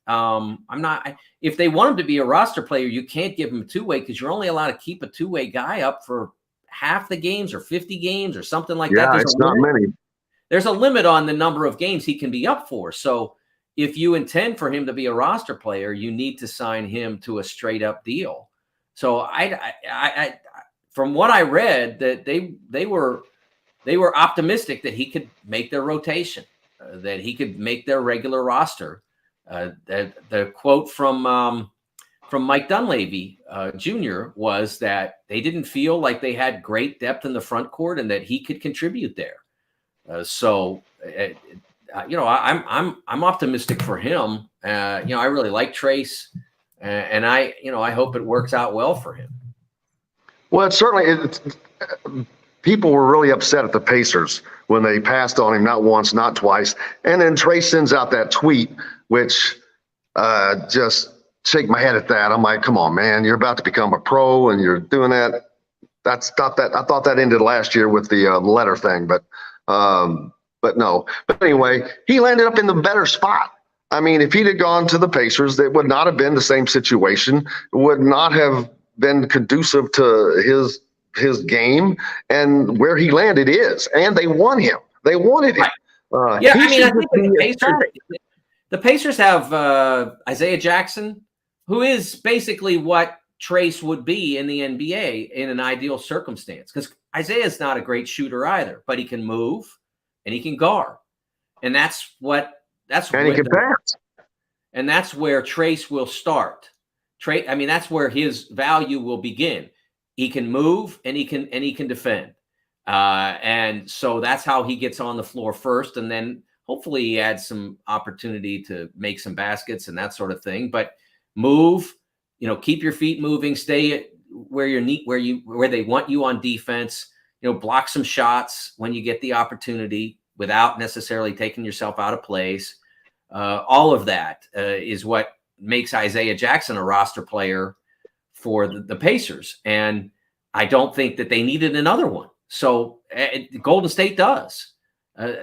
If they want him to be a roster player, you can't give him a two-way because you're only allowed to keep a two-way guy up for half the games or 50 games or something like that. Yeah, it's not many. There's a limit on the number of games he can be up for. So if you intend for him to be a roster player, you need to sign him to a straight-up deal. So I from what I read, that they were optimistic that he could make their rotation, that he could make their regular roster. The quote from Mike Dunleavy Jr. was that they didn't feel like they had great depth in the front court and that he could contribute there. I'm optimistic for him. I really like Trace, and I hope it works out well for him. Well, it's people were really upset at the Pacers when they passed on him not once, not twice, and then Trace sends out that tweet, which just shake my head at that. I'm like, come on, man, you're about to become a pro, and you're doing that. I thought that ended last year with the letter thing, but no. But anyway, he landed up in the better spot. I mean, if he'd have gone to the Pacers, it would not have been the same situation. It would not have been conducive to his game, and where he landed is. And they won him. They wanted him. I think the Pacers have Isaiah Jackson, who is basically what Trace would be in the NBA in an ideal circumstance, because Isaiah's not a great shooter either, but he can move and he can guard, and he can pass, and that's where Trace will start. That's where his value will begin. He can move and he can defend, and so that's how he gets on the floor first, and then hopefully he adds some opportunity to make some baskets and that sort of thing. But move, keep your feet moving, stay where they want you on defense. Block some shots when you get the opportunity without necessarily taking yourself out of place. All of that is what makes Isaiah Jackson a roster player for the Pacers. And I don't think that they needed another one. So Golden State does.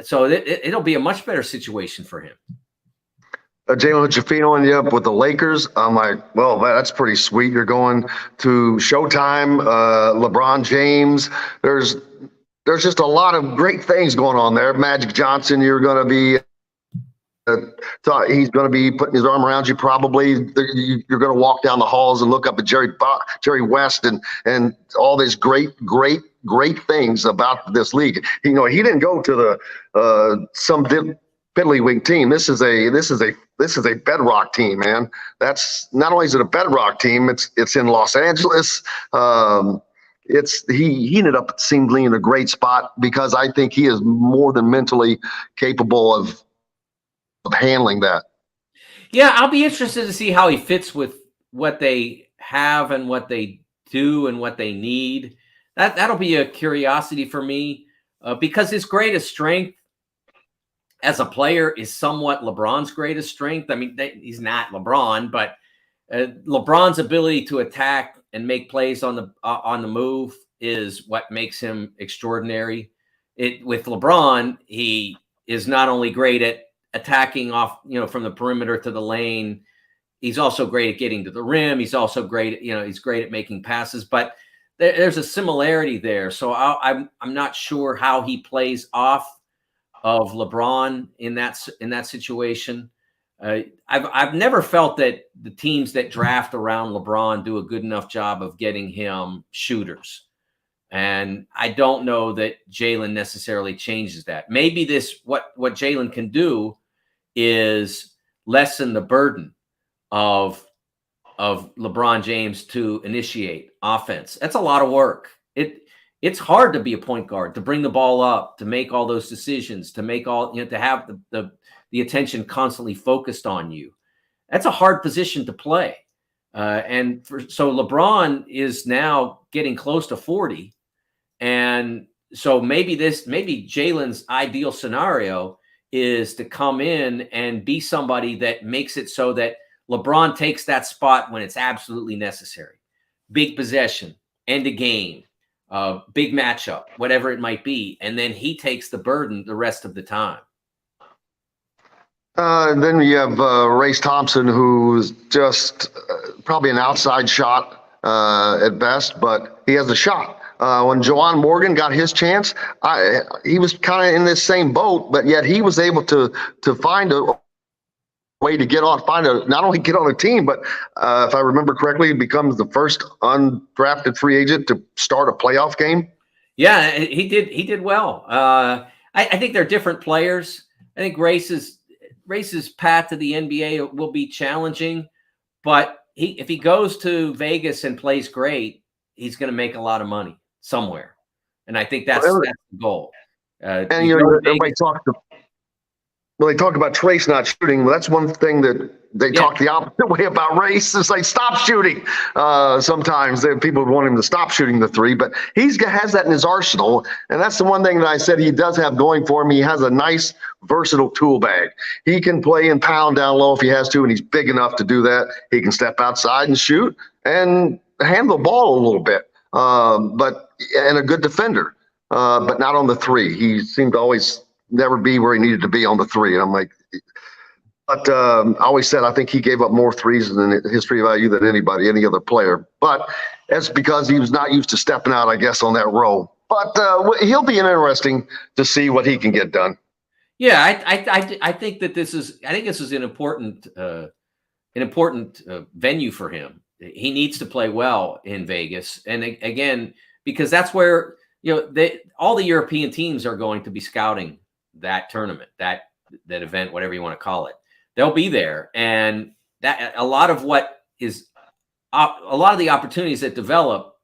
So it'll be a much better situation for him. Jalen, what you feeling you up with the Lakers? I'm like, well, that's pretty sweet. You're going to Showtime, LeBron James. There's just a lot of great things going on there. Magic Johnson, you're going to be he's going to be putting his arm around you. Probably you're going to walk down the halls and look up at Jerry West and all these great things about this league. He didn't go to the some piddlywink team. This is a bedrock team, man. That's not only is it a bedrock team, it's in Los Angeles. He ended up seemingly in a great spot because I think he is more than mentally capable of handling that. Yeah, I'll be interested to see how he fits with what they have and what they do and what they need. That'll be a curiosity for me because his greatest strength as a player is somewhat LeBron's greatest strength. I mean, he's not LeBron, but LeBron's ability to attack and make plays on the move is what makes him extraordinary. With LeBron, he is not only great at attacking off, from the perimeter to the lane. He's also great at getting to the rim. He's also great, he's great at making passes, but there's a similarity there. So I'm not sure how he plays off of LeBron in that situation. I've never felt that the teams that draft around LeBron do a good enough job of getting him shooters. And I don't know that Jalen necessarily changes that. Maybe what Jalen can do is lessen the burden of LeBron James to initiate offense. That's a lot of work. It's hard to be a point guard, to bring the ball up, to make all those decisions, to make all, to have the attention constantly focused on you. That's a hard position to play. So LeBron is now getting close to 40. And so maybe Jalen's ideal scenario is to come in and be somebody that makes it so that LeBron takes that spot when it's absolutely necessary. Big possession, end of game, big matchup, whatever it might be. And then he takes the burden the rest of the time. Then you have Race Thompson, who's just probably an outside shot at best, but he has a shot. When Juwan Morgan got his chance, he was kind of in this same boat, but yet he was able to find a way to not only get on a team, but if I remember correctly, he becomes the first undrafted free agent to start a playoff game. Yeah, he did well. I think they're different players. I think Race's path to the NBA will be challenging, but if he goes to Vegas and plays great, he's going to make a lot of money somewhere. And I think that's the goal. Everybody they talk about Trace not shooting. Well, that's one thing that they talk the opposite way about Race. It's like, stop shooting. Sometimes people want him to stop shooting the three, but he has that in his arsenal. And that's the one thing that I said he does have going for him. He has a nice, versatile tool bag. He can play and pound down low if he has to, and he's big enough to do that. He can step outside and shoot and handle the ball a little bit, and a good defender, but not on the three. He seemed to always never be where he needed to be on the three. And I'm like, but I always said I think he gave up more threes in history value than any other player. But that's because he was not used to stepping out, I guess, on that role. But he'll be interesting to see what he can get done. Yeah, I think that this is an important venue for him. He needs to play well in Vegas, and again, because that's where all the European teams are going to be scouting that tournament, that event, whatever you want to call it. They'll be there, and that a lot of the opportunities that develop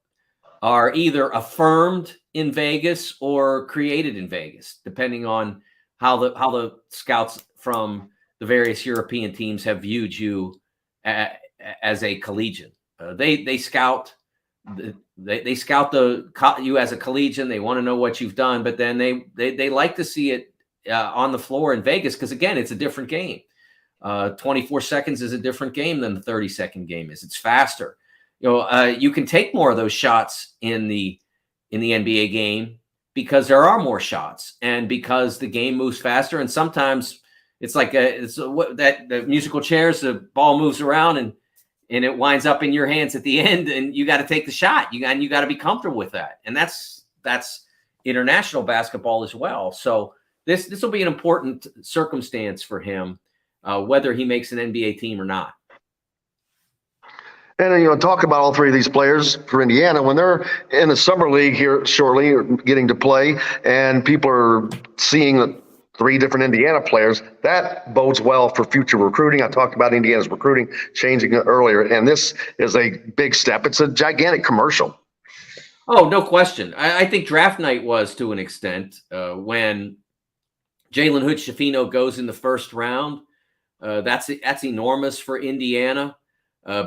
are either affirmed in Vegas or created in Vegas, depending on how the scouts from the various European teams have viewed you as a collegian. They scout you as a collegian. They want to know what you've done, but then they like to see it on the floor in Vegas because, again, it's a different game. 24 seconds is a different game than the 30-second game is. It's faster. You can take more of those shots in the NBA game because there are more shots and because the game moves faster. And sometimes it's like the musical chairs, the ball moves around and it winds up in your hands at the end, and you got to take the shot. You got to be comfortable with that. And that's international basketball as well. So this will be an important circumstance for him, whether he makes an NBA team or not. And, talk about all three of these players for Indiana when they're in the summer league here shortly, getting to play, and people are seeing three different Indiana players. That bodes well for future recruiting. I talked about Indiana's recruiting changing earlier, and this is a big step. It's a gigantic commercial. Oh, no question. I think draft night was to an extent when Jalen Hood-Schifino goes in the first round. That's enormous for Indiana.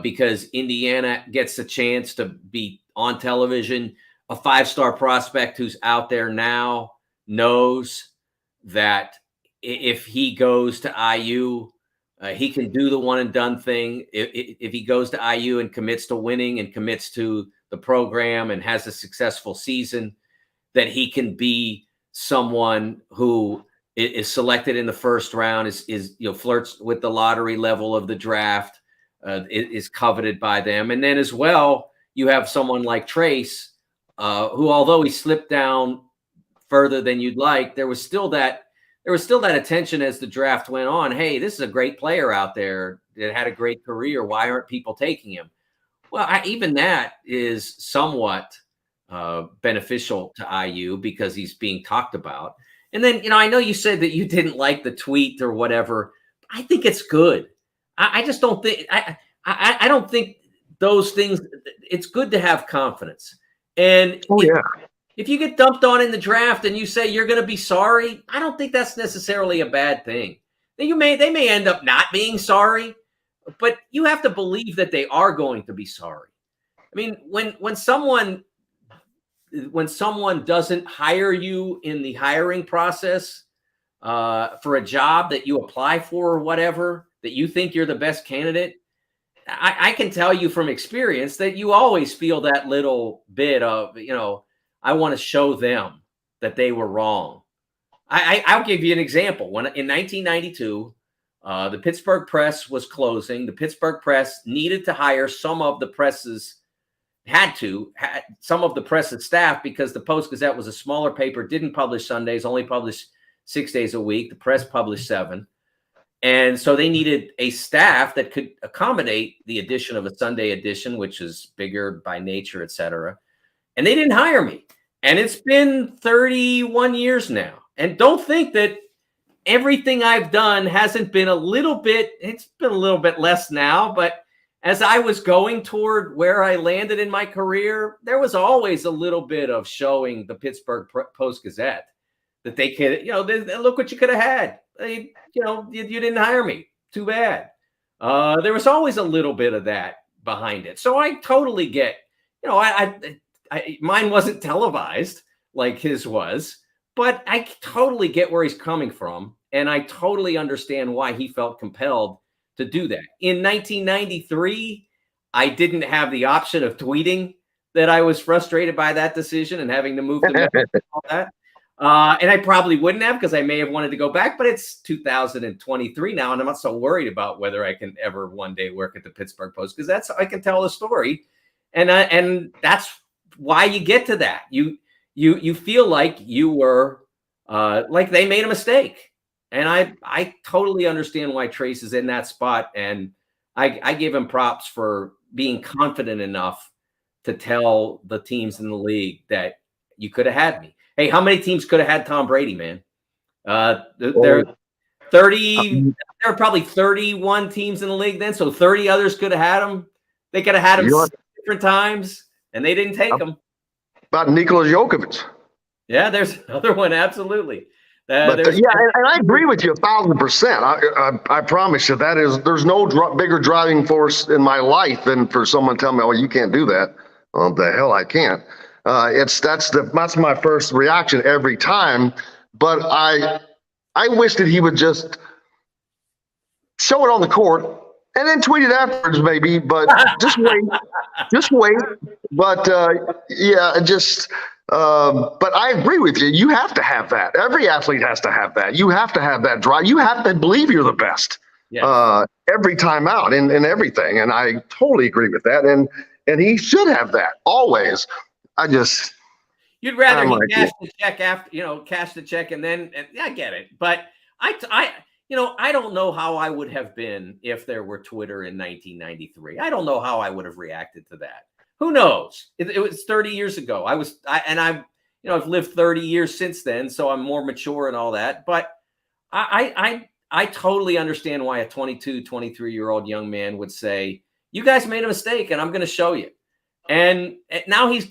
Because Indiana gets a chance to be on television. A five-star prospect who's out there now knows that if he goes to IU, he can do the one-and-done thing. If he goes to IU and commits to winning and commits to the program and has a successful season, that he can be someone who is selected in the first round, is flirts with the lottery level of the draft. Is coveted by them. And then as well, you have someone like Trace, who, although he slipped down further than you'd like, there was still that attention as the draft went on. Hey, this is a great player out there that had a great career. Why aren't people taking him? Well, even that is somewhat beneficial to IU because he's being talked about. And then, I know you said that you didn't like the tweet or whatever. I think it's good. I just don't think I don't think those things. It's good to have confidence, and if you get dumped on in the draft and you say you're going to be sorry, I don't think that's necessarily a bad thing. They may end up not being sorry, but you have to believe that they are going to be sorry. I mean, when someone doesn't hire you in the hiring process for a job that you apply for or whatever, that you think you're the best candidate, I can tell you from experience that you always feel that little bit of, I want to show them that they were wrong. I'll give you an example. When in 1992, the Pittsburgh Press was closing. The Pittsburgh Press needed to hire some of the press's staff because the Post-Gazette was a smaller paper, didn't publish Sundays, only published 6 days a week. The Press published 7. And so they needed a staff that could accommodate the addition of a Sunday edition, which is bigger by nature, et cetera. And they didn't hire me. And it's been 31 years now. And don't think that everything I've done hasn't been it's been a little bit less now. But as I was going toward where I landed in my career, there was always a little bit of showing the Pittsburgh Post-Gazette that they could, look what you could have had. You didn't hire me. Too bad. There was always a little bit of that behind it. So I totally get, mine wasn't televised like his was, but I totally get where he's coming from. And I totally understand why he felt compelled to do that. In 1993, I didn't have the option of tweeting that I was frustrated by that decision and having to move to Memphis and all that. And I probably wouldn't have because I may have wanted to go back, but it's 2023 now, and I'm not so worried about whether I can ever one day work at the Pittsburgh Post because I can tell a story, and that's why you get to that. You feel like you were like they made a mistake, and I totally understand why Trace is in that spot, and I give him props for being confident enough to tell the teams in the league that you could have had me. Hey, how many teams could have had Tom Brady, man? There were probably 31 teams in the league then, so 30 others could have had him. They could have had him different times, and they didn't take him. About Nikola Jokic. Yeah, there's another one, absolutely. And I agree with you 1,000%. I promise you there's no bigger driving force in my life than for someone to tell me, "Oh, you can't do that." Well, the hell I can't. That's my first reaction every time. But I wish that he would just show it on the court, and then tweet it afterwards, maybe. But just wait, just wait. But yeah, just. But I agree with you. You have to have that. Every athlete has to have that. You have to have that drive. You have to believe you're the best. Yes. Every time out and everything. And I totally agree with that. And he should have that always. You'd rather he cash the check after, cash the check and I get it. But I don't know how I would have been if there were Twitter in 1993. I don't know how I would have reacted to that. Who knows? It was 30 years ago. I've lived 30 years since then, so I'm more mature and all that. But I totally understand why a 22, 23-year-old young man would say, "You guys made a mistake, and I'm going to show you." And now he's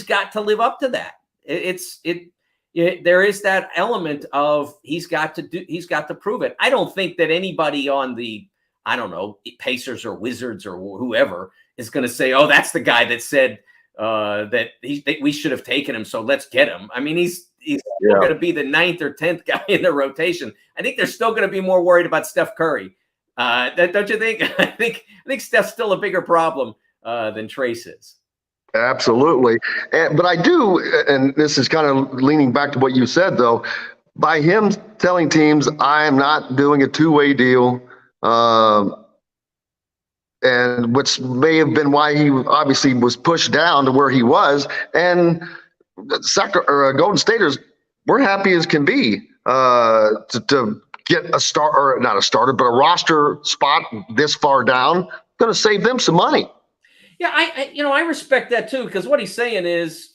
got to live up to that. There is that element of he's got to prove it. I don't think that anybody on the Pacers or Wizards or whoever is going to say, "Oh, that's the guy that said that we should have taken him, so let's get him." I mean, he's still going to be the 9th or 10th guy in the rotation. I think they're still going to be more worried about Steph Curry. Don't you think? I think Steph's still a bigger problem than Trace is. Absolutely. But I do, and this is kind of leaning back to what you said, though, by him telling teams, "I am not doing a two-way deal," and which may have been why he obviously was pushed down to where he was. And Golden Staters, we're happy as can be to get not a starter, but a roster spot this far down. Going to save them some money. Yeah, I respect that too, because what he's saying is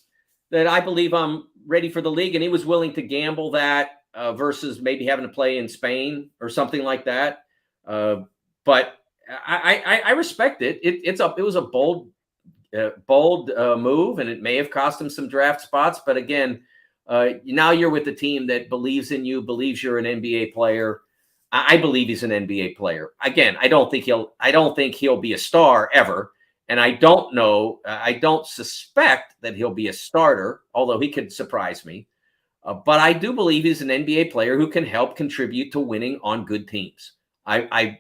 that I believe I'm ready for the league, and he was willing to gamble that versus maybe having to play in Spain or something like that. But I respect it. It was a bold move, and it may have cost him some draft spots. But again, now you're with the team that believes in you, believes you're an NBA player. I believe he's an NBA player. Again, I don't think he'll be a star ever. And I don't suspect that he'll be a starter, although he could surprise me. But I do believe he's an NBA player who can help contribute to winning on good teams. I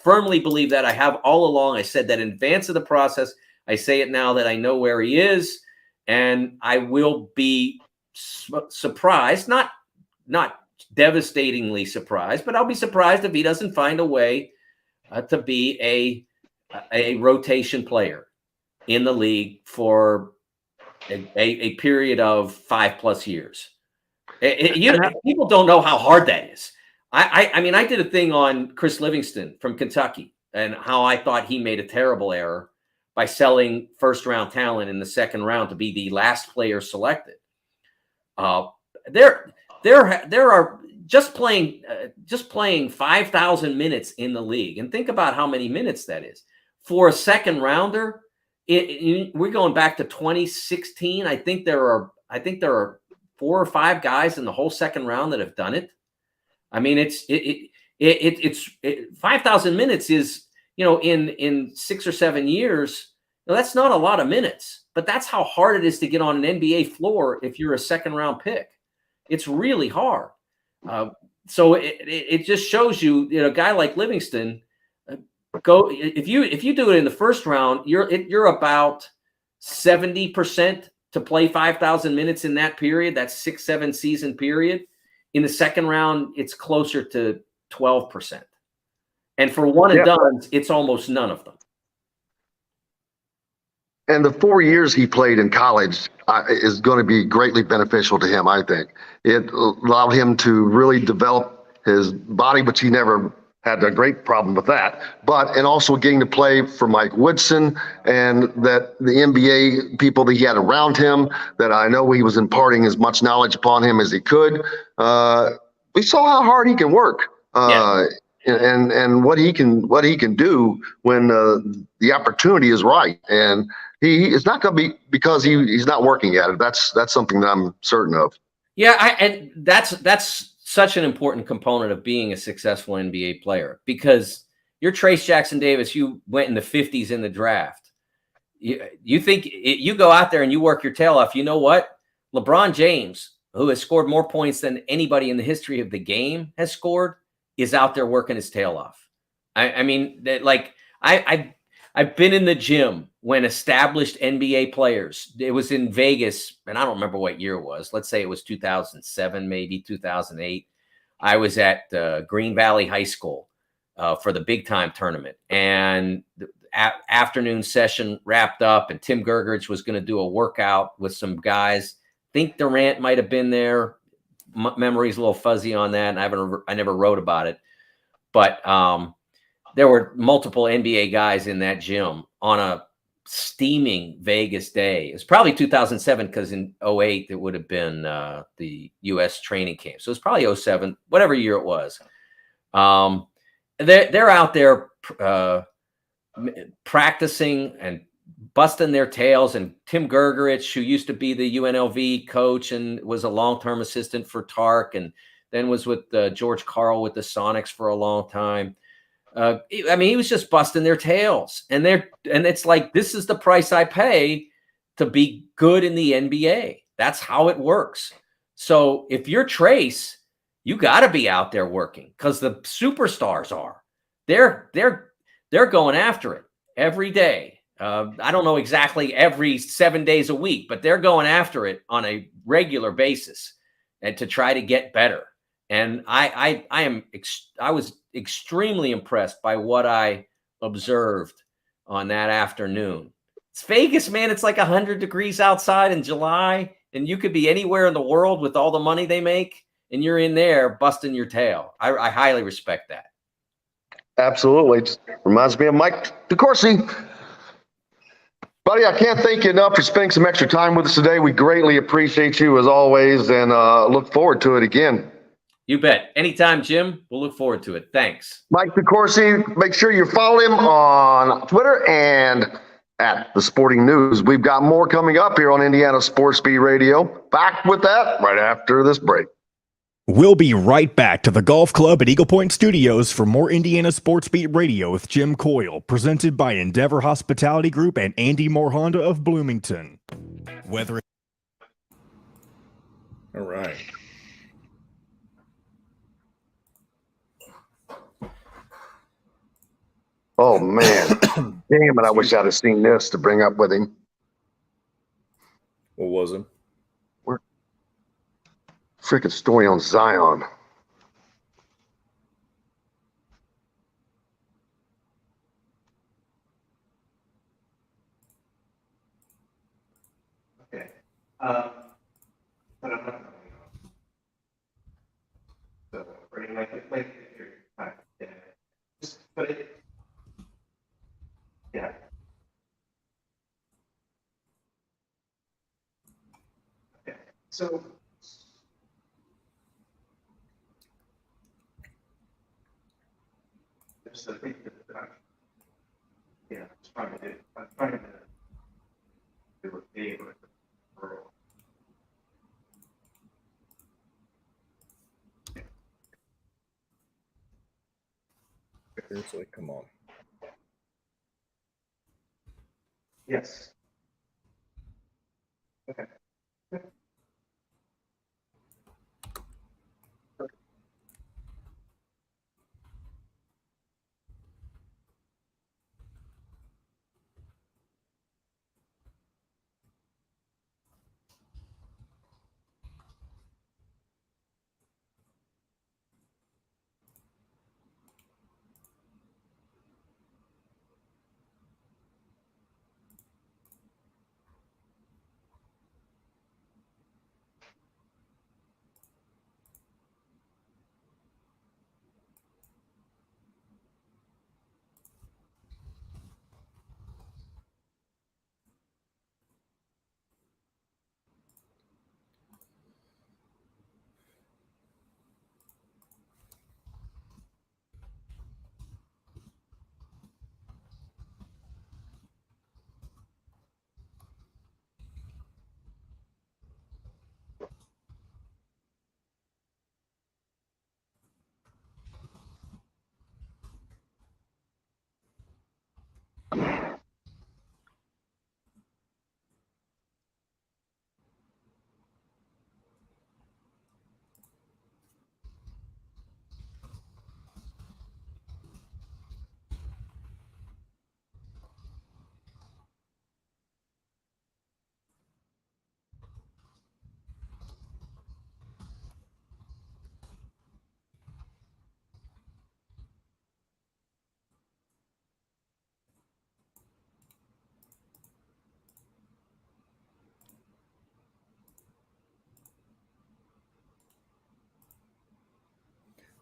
firmly believe that. I have all along. I said that in advance of the process. I say it now that I know where he is, and I will be surprised, not devastatingly surprised, but I'll be surprised if he doesn't find a way to be a rotation player in the league for a period of 5+ years. People don't know how hard that is. I mean, I did a thing on Chris Livingston from Kentucky and how I thought he made a terrible error by selling first-round talent in the second round to be the last player selected. There are just playing 5,000 minutes in the league, and think about how many minutes that is. For a second rounder, we're going back to 2016. I think there are 4 or 5 guys in the whole second round that have done it. I mean, it's 5,000 minutes is, in 6 or 7 years. That's not a lot of minutes, but that's how hard it is to get on an NBA floor if you're a second round pick. It's really hard. So it just shows you, a guy like Livingston. If you do it in the first round, you're about 70% to play 5,000 minutes in that period, that 6-7 season period. In the second round, it's closer to 12%. And for one and dones, it's almost none of them. And the 4 years he played in college is going to be greatly beneficial to him, I think. It allowed him to really develop his body, which he never had a great problem with that, and also getting to play for Mike Woodson and that the NBA people that he had around him, that I know he was imparting as much knowledge upon him as he could. We saw how hard he can work and what he can do when the opportunity is right. And it's not going to be because he's not working at it. That's something that I'm certain of. Yeah, and that's such an important component of being a successful NBA player, because you're Trace Jackson Davis. You went in the 50s in the draft. You think you go out there and you work your tail off. You know what? LeBron James, who has scored more points than anybody in the history of the game has scored, is out there working his tail off. I mean, like I've been in the gym when established NBA players. It was in Vegas, and I don't remember what year it was. Let's say it was 2007, maybe 2008. I was at Green Valley High School for the big time tournament, and the afternoon session wrapped up, and Tim Gergerich was going to do a workout with some guys. Think Durant might have been there. Memory's a little fuzzy on that, and I never wrote about it, but there were multiple NBA guys in that gym on a steaming Vegas day. It was probably 2007 because in 08 it would have been the U.S. training camp. So it's probably 07, whatever year it was. They're out there practicing and busting their tails. And Tim Gergerich, who used to be the UNLV coach and was a long-term assistant for Tark, and then was with George Karl with the Sonics for a long time. I mean, he was just busting their tails, and it's like, this is the price I pay to be good in the NBA. That's how it works. So if you're Trace, you got to be out there working, because the superstars are. They're going after it every day. I don't know exactly every 7 days a week, but they're going after it on a regular basis and to try to get better. And I was extremely impressed by what I observed on that afternoon. It's Vegas, man. It's like 100 degrees outside in July, and you could be anywhere in the world with all the money they make, and you're in there busting your tail. I highly respect that. Absolutely. It reminds me of Mike DeCourcy. Buddy, I can't thank you enough for spending some extra time with us today. We greatly appreciate you as always, and look forward to it again. You bet. Anytime, Jim. We'll look forward to it. Thanks. Mike DeCourcy, make sure you follow him on Twitter and at The Sporting News. We've got more coming up here on Indiana Sports Beat Radio. Back with that right after this break. We'll be right back to the Golf Club at Eagle Point Studios for more Indiana Sports Beat Radio with Jim Coyle, presented by Endeavor Hospitality Group and Andy Moore Honda of Bloomington. All right. Oh, man. Damn it, I wish I'd have seen this to bring up with him. What was it? Freaking story on Zion. Okay. But I'm not. So, bring like your time. Yeah. Just put it. Yeah. Okay. So. There's the thing that yeah, I'm trying to do a favor with the girl. Seriously, come on. Yes. Okay.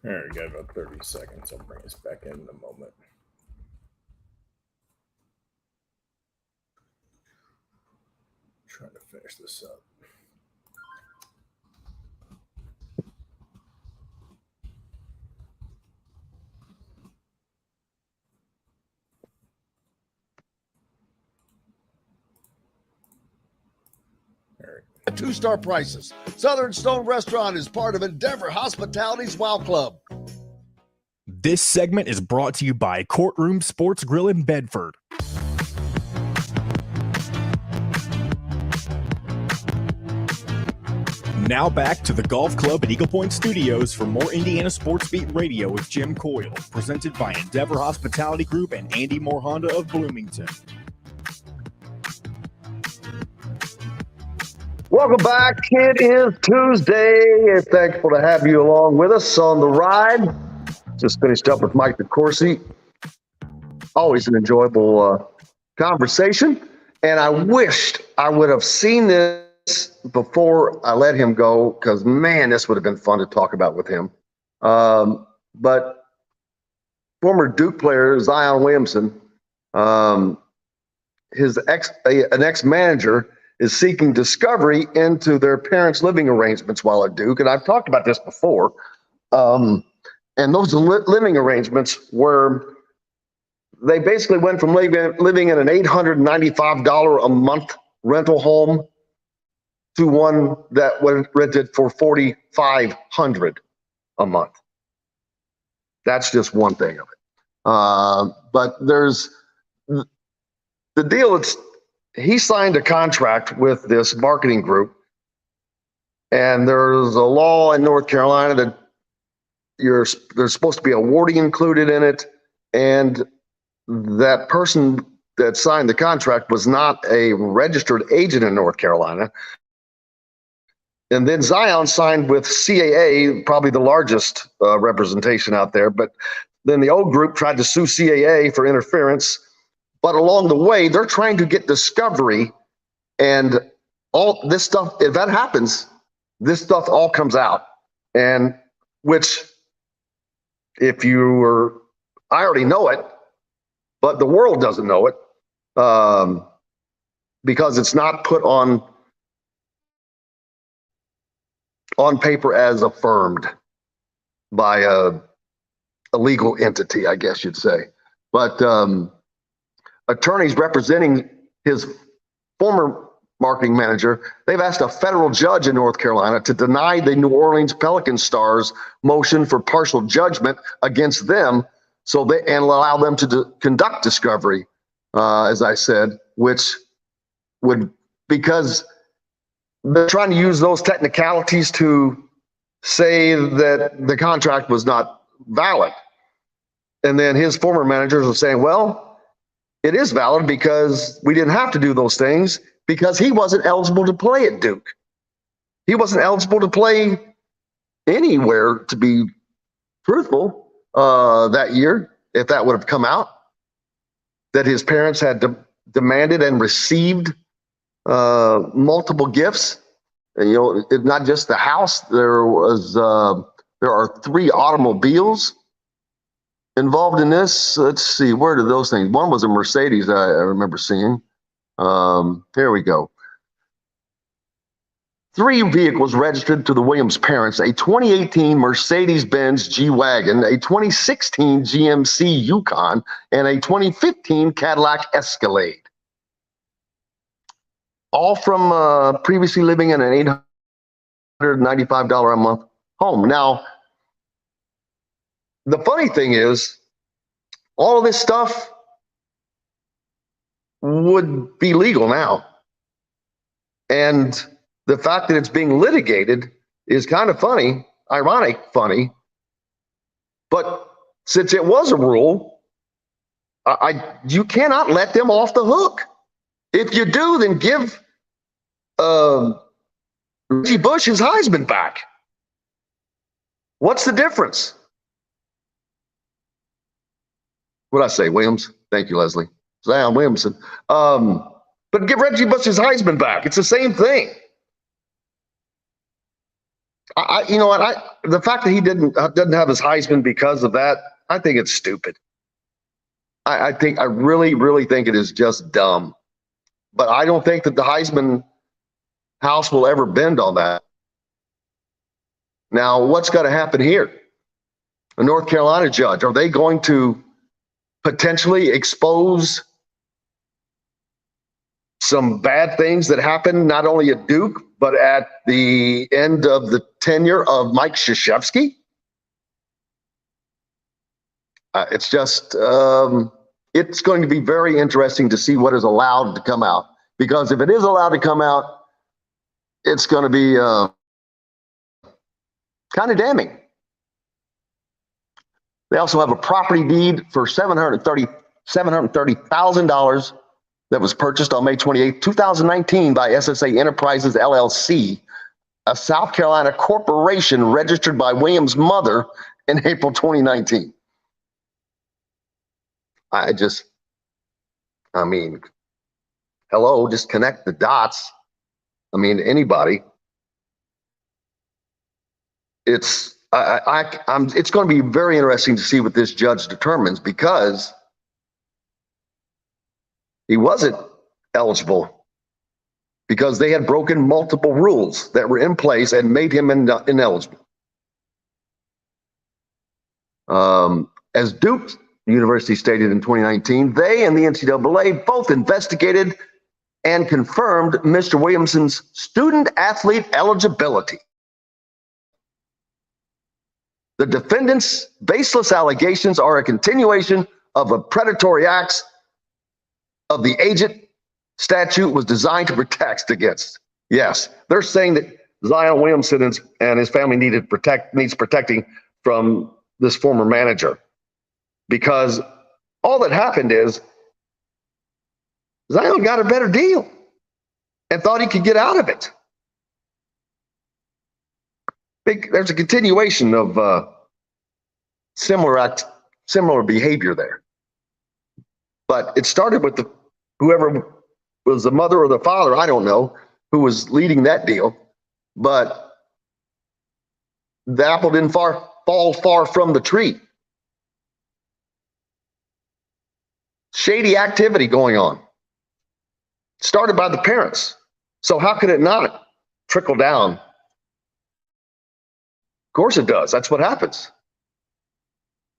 All right, we got about 30 seconds. I'll bring us back in a moment. Trying to finish this up. At 2-star prices. Southern Stone Restaurant is part of Endeavor Hospitality's Wow Club. This segment is brought to you by Courtroom Sports Grill in Bedford. Now back to the Golf Club at Eagle Point Studios for more Indiana Sports Beat Radio with Jim Coyle, presented by Endeavor Hospitality Group and Andy Moore Honda of Bloomington. Welcome back. It is Tuesday. It's thankful to have you along with us on the ride. Just finished up with Mike DeCourcy. Always an enjoyable conversation. And I wished I would have seen this before I let him go, because, man, this would have been fun to talk about with him. But former Duke player Zion Williamson, an ex-manager, is seeking discovery into their parents' living arrangements while at Duke. And I've talked about this before. And those living arrangements were, they basically went from living in an $895 a month rental home to one that was rented for $4,500 a month. That's just one thing of it. But there's the deal. He signed a contract with this marketing group, and there's a law in North Carolina that there's supposed to be awarding included in it, and that person that signed the contract was not a registered agent in North Carolina. And then Zion signed with CAA, probably the largest representation out there, but then the old group tried to sue CAA for interference. But along the way, they're trying to get discovery, and all this stuff, if that happens, this stuff all comes out. And which, if you were, I already know it, but the world doesn't know it, because it's not put on paper as affirmed by a legal entity, I guess you'd say. But attorneys representing his former marketing manager, they've asked a federal judge in North Carolina to deny the New Orleans Pelicans stars motion for partial judgment against them, and allow them to conduct discovery, as I said, which would, because they're trying to use those technicalities to say that the contract was not valid. And then his former managers are saying, well, it is valid because we didn't have to do those things because he wasn't eligible to play at Duke. He wasn't eligible to play anywhere, to be truthful, that year, if that would have come out, that his parents had demanded and received multiple gifts. And, not just the house. There are 3 automobiles involved in this. Let's see, where did those things? One was a Mercedes, I remember seeing. Here we go. 3 vehicles registered to the Williams parents: a 2018 Mercedes-Benz G-Wagon, a 2016 GMC Yukon, and a 2015 Cadillac Escalade. All from previously living in an $895 a month home. Now, the funny thing is, all of this stuff would be legal now. And the fact that it's being litigated is kind of funny, ironic, funny. But since it was a rule, you cannot let them off the hook. If you do, then give Reggie Bush his Heisman back. What's the difference? What'd I say, Williams? Thank you, Leslie. Zion Williamson. But give Reggie Bush his Heisman back. It's the same thing. You know what? The fact that he doesn't have his Heisman because of that, I think it's stupid. I really, really think it is just dumb. But I don't think that the Heisman house will ever bend on that. Now, what's going to happen here? A North Carolina judge, are they going to potentially expose some bad things that happened not only at Duke, but at the end of the tenure of Mike Krzyzewski? It's just, it's going to be very interesting to see what is allowed to come out. Because if it is allowed to come out, it's going to be kind of damning. They also have a property deed for $730,000 that was purchased on May 28, 2019 by SSA Enterprises, LLC, a South Carolina corporation registered by Williams' mother in April 2019. Hello, just connect the dots. Anybody. It's going to be very interesting to see what this judge determines, because he wasn't eligible because they had broken multiple rules that were in place and made him ineligible. As Duke University stated in 2019, they and the NCAA both investigated and confirmed Mr. Williamson's student-athlete eligibility. The defendant's baseless allegations are a continuation of a predatory acts of the agent statute was designed to protect against. Yes, they're saying that Zion Williamson and his family needs protecting from this former manager, because all that happened is Zion got a better deal and thought he could get out of it. There's a continuation of similar behavior there. But it started with whoever was the mother or the father, I don't know, who was leading that deal. But the apple didn't fall far from the tree. Shady activity going on. Started by the parents. So how could it not trickle down? Of course it does. That's what happens.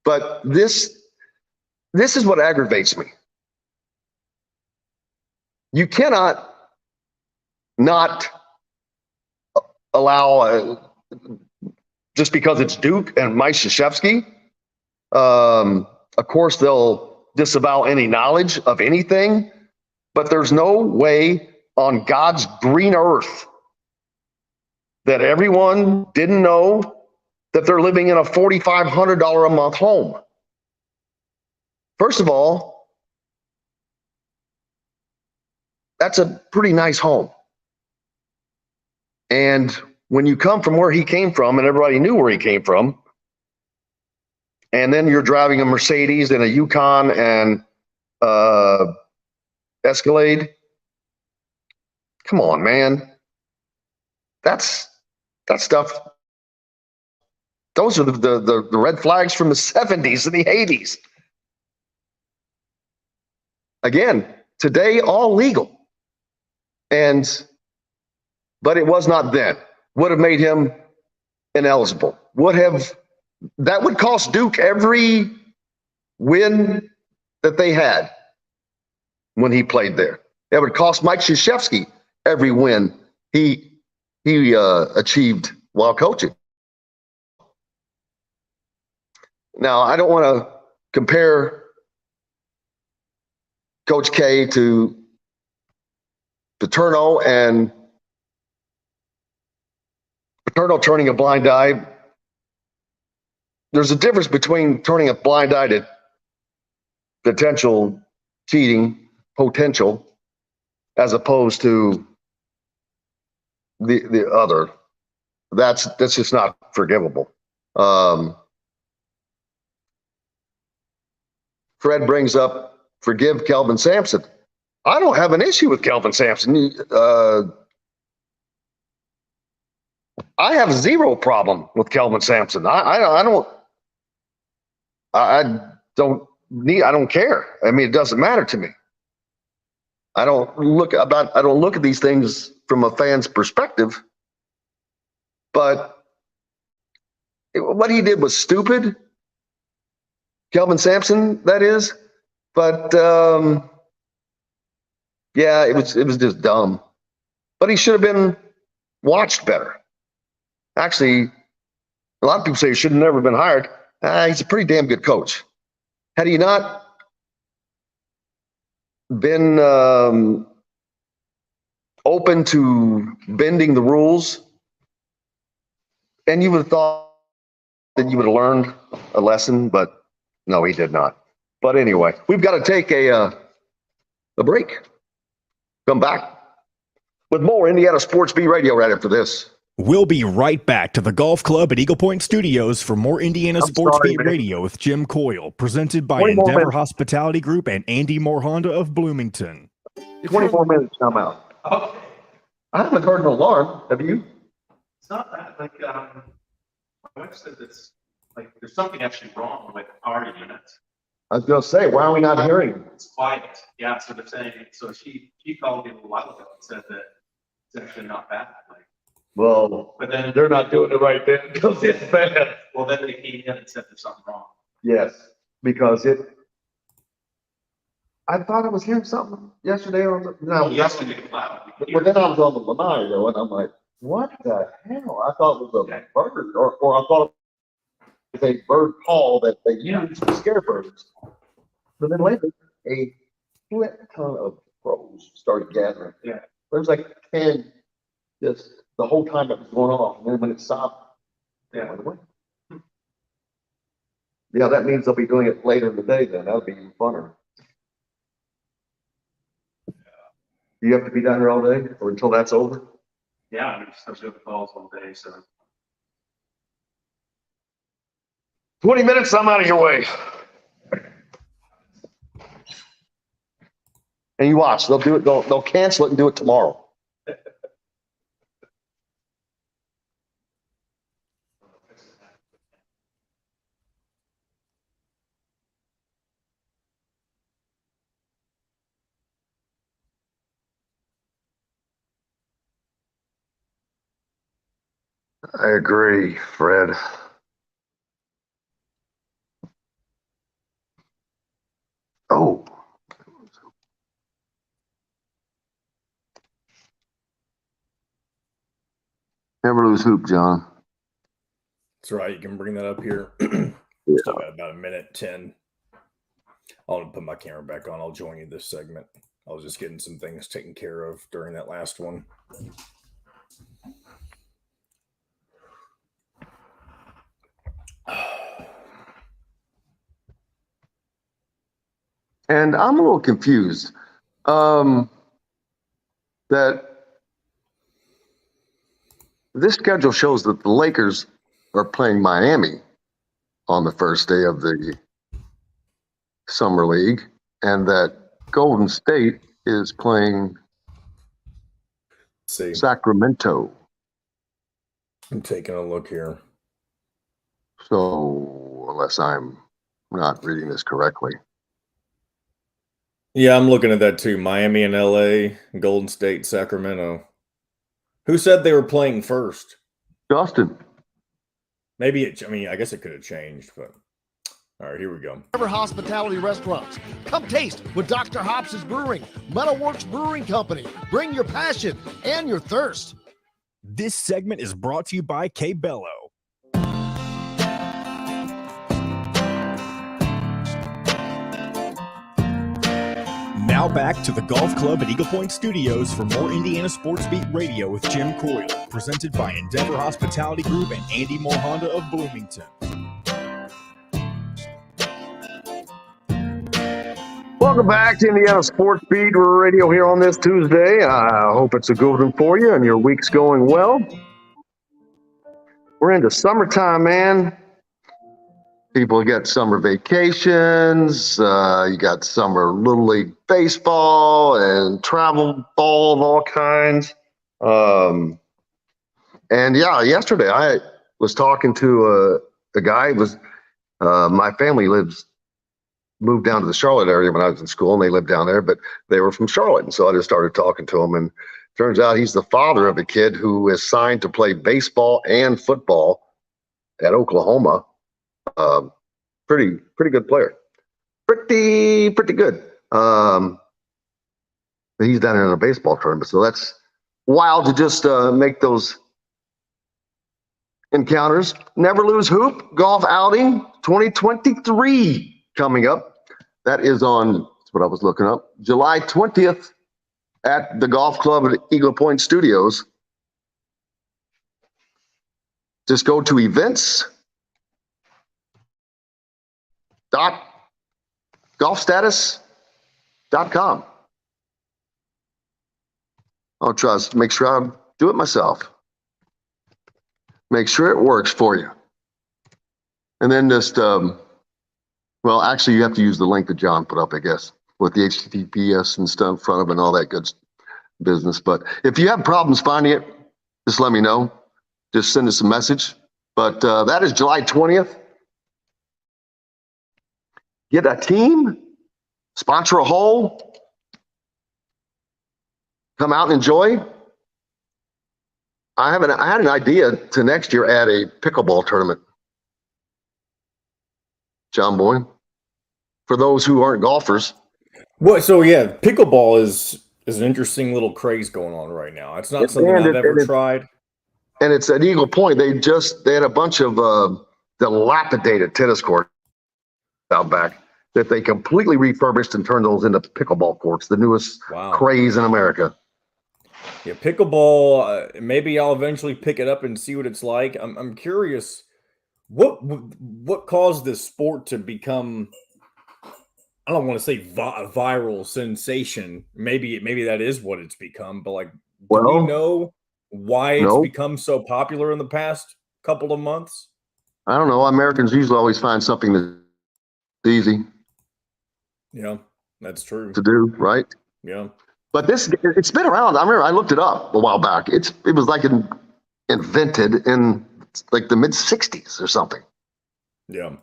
But this is what aggravates me. You cannot not allow, just because it's Duke and Mike Krzyzewski, of course they'll disavow any knowledge of anything, but there's no way on God's green earth that everyone didn't know that they're living in a $4,500 a month home. First of all, that's a pretty nice home. And when you come from where he came from, and everybody knew where he came from, and then you're driving a Mercedes and a Yukon and Escalade, come on, man. That's stuff. Those are the red flags from the 70s and the 80s. Again, today, all legal. But it was not then. Would have made him ineligible. That would cost Duke every win that they had when he played there. It would cost Mike Krzyzewski every win he achieved while coaching. Now, I don't want to compare Coach K to Paterno and Paterno turning a blind eye. There's a difference between turning a blind eye to potential cheating, as opposed to the other. That's just not forgivable. Fred brings up, forgive Kelvin Sampson. I don't have an issue with Kelvin Sampson. I have zero problem with Kelvin Sampson. I don't care. I mean, it doesn't matter to me. I don't look at these things from a fan's perspective, but what he did was stupid. Kelvin Sampson, that is, but yeah, it was just dumb. But he should have been watched better. Actually, a lot of people say he should have never been hired. He's a pretty damn good coach. Had he not been open to bending the rules, and you would have thought that you would have learned a lesson, but no, he did not. But anyway, we've got to take a break. Come back with more Indiana Sports Beat Radio right after this. We'll be right back to the Golf Club at Eagle Point Studios for more Indiana Sports Beat Radio with Jim Coyle, presented by Endeavor Hospitality Group and Andy Moore Honda of Bloomington. 24 minutes, I'm out. Okay. I haven't heard an alarm. Have you? It's not that, like, my wife says it's, like, there's something actually wrong with our unit. I was going to say, why are we not hearing? It's quiet. Yeah, so they're saying, so she called me a little while ago and said that it's actually not bad. Like, Well, but then they're not doing it right then because it's bad. well, then they came in and said there's something wrong. Yes, because I thought I was hearing something yesterday on the. No, Yesterday, loud. Well, then I was on the Lanai though, and I'm like, what the hell? I thought it was a bird, or I thought it was a bird call that they use to scare birds. But then later, a flip ton of crows started gathering. Yeah. There was like 10 just the whole time that was going off, and then when it stopped, Yeah. went away. Yeah, that means they'll be doing it later in the day then. That'll be even funner. Do you have to be down here all day or until that's over? Yeah, I mean, I was doing calls all day, so. 20 minutes, I'm out of your way. And you watch, they'll do it, they'll cancel it and do it tomorrow. I agree, Fred. Oh. Never lose hoop, John. That's right. You can bring that up here. Yeah. Still got about a minute 10. I'll put my camera back on. I'll join you this segment. I was just getting some things taken care of during that last one. And I'm a little confused that this schedule shows that the Lakers are playing Miami on the first day of the Summer League, and that Golden State is playing Sacramento. I'm taking a look here. So, unless I'm not reading this correctly. Yeah, I'm looking at that too. Miami and LA, Golden State, Sacramento. Who said they were playing first? Justin. Maybe I guess it could have changed, but all right, here we go. Endeavor Hospitality Restaurants. Come taste with Dr. Hobbs's Brewing, Metalworks Brewing Company. Bring your passion and your thirst. This segment is brought to you by K-Bello. Now back to the Golf Club at Eagle Point Studios for more Indiana Sports Beat Radio with Jim Coyle, presented by Endeavor Hospitality Group and Andy Moore Honda of Bloomington. Welcome back to Indiana Sports Beat Radio here on this Tuesday. I hope it's a good one for you and your week's going well. We're into summertime, man. People get summer vacations. You got summer Little League baseball and travel ball of all kinds. And yeah, yesterday I was talking to a guy. My family moved down to the Charlotte area when I was in school, and they lived down there, but they were from Charlotte. And so I just started talking to him, and turns out he's the father of a kid who is signed to play baseball and football at Oklahoma. Pretty good player. Pretty good. He's down in a baseball tournament, so that's wild to just make those encounters. Never Lose Hoop Golf Outing 2023 coming up. That is on, that's what I was looking up, July 20th at the Golf Club at Eagle Point Studios. Just go to events.golfstatus.com. I'll try to make sure I do it myself. Make sure it works for you. And then just, well, actually, you have to use the link that John put up, I guess, with the HTTPS and stuff in front of it and all that good business. But if you have problems finding it, just let me know. Just send us a message. But that is July 20th. Get a team, sponsor a hole, come out and enjoy. I had an idea to next year add a pickleball tournament. John Boy, for those who aren't golfers. Well, so yeah, pickleball is an interesting little craze going on right now. It's not something I've ever tried. And it's at Eagle Point. They had a bunch of dilapidated tennis courts out back that they completely refurbished and turned those into pickleball courts, the newest craze in America. Yeah, pickleball, maybe I'll eventually pick it up and see what it's like. I'm curious, what caused this sport to become, I don't want to say a viral sensation. Maybe that is what it's become, but like, do we know why it's become so popular in the past couple of months? I don't know. Americans usually always find something that's easy. Yeah, that's true. To do, right? Yeah. But it's been around. I remember I looked it up a while back. It was like invented in like the mid 60s or something. Yeah.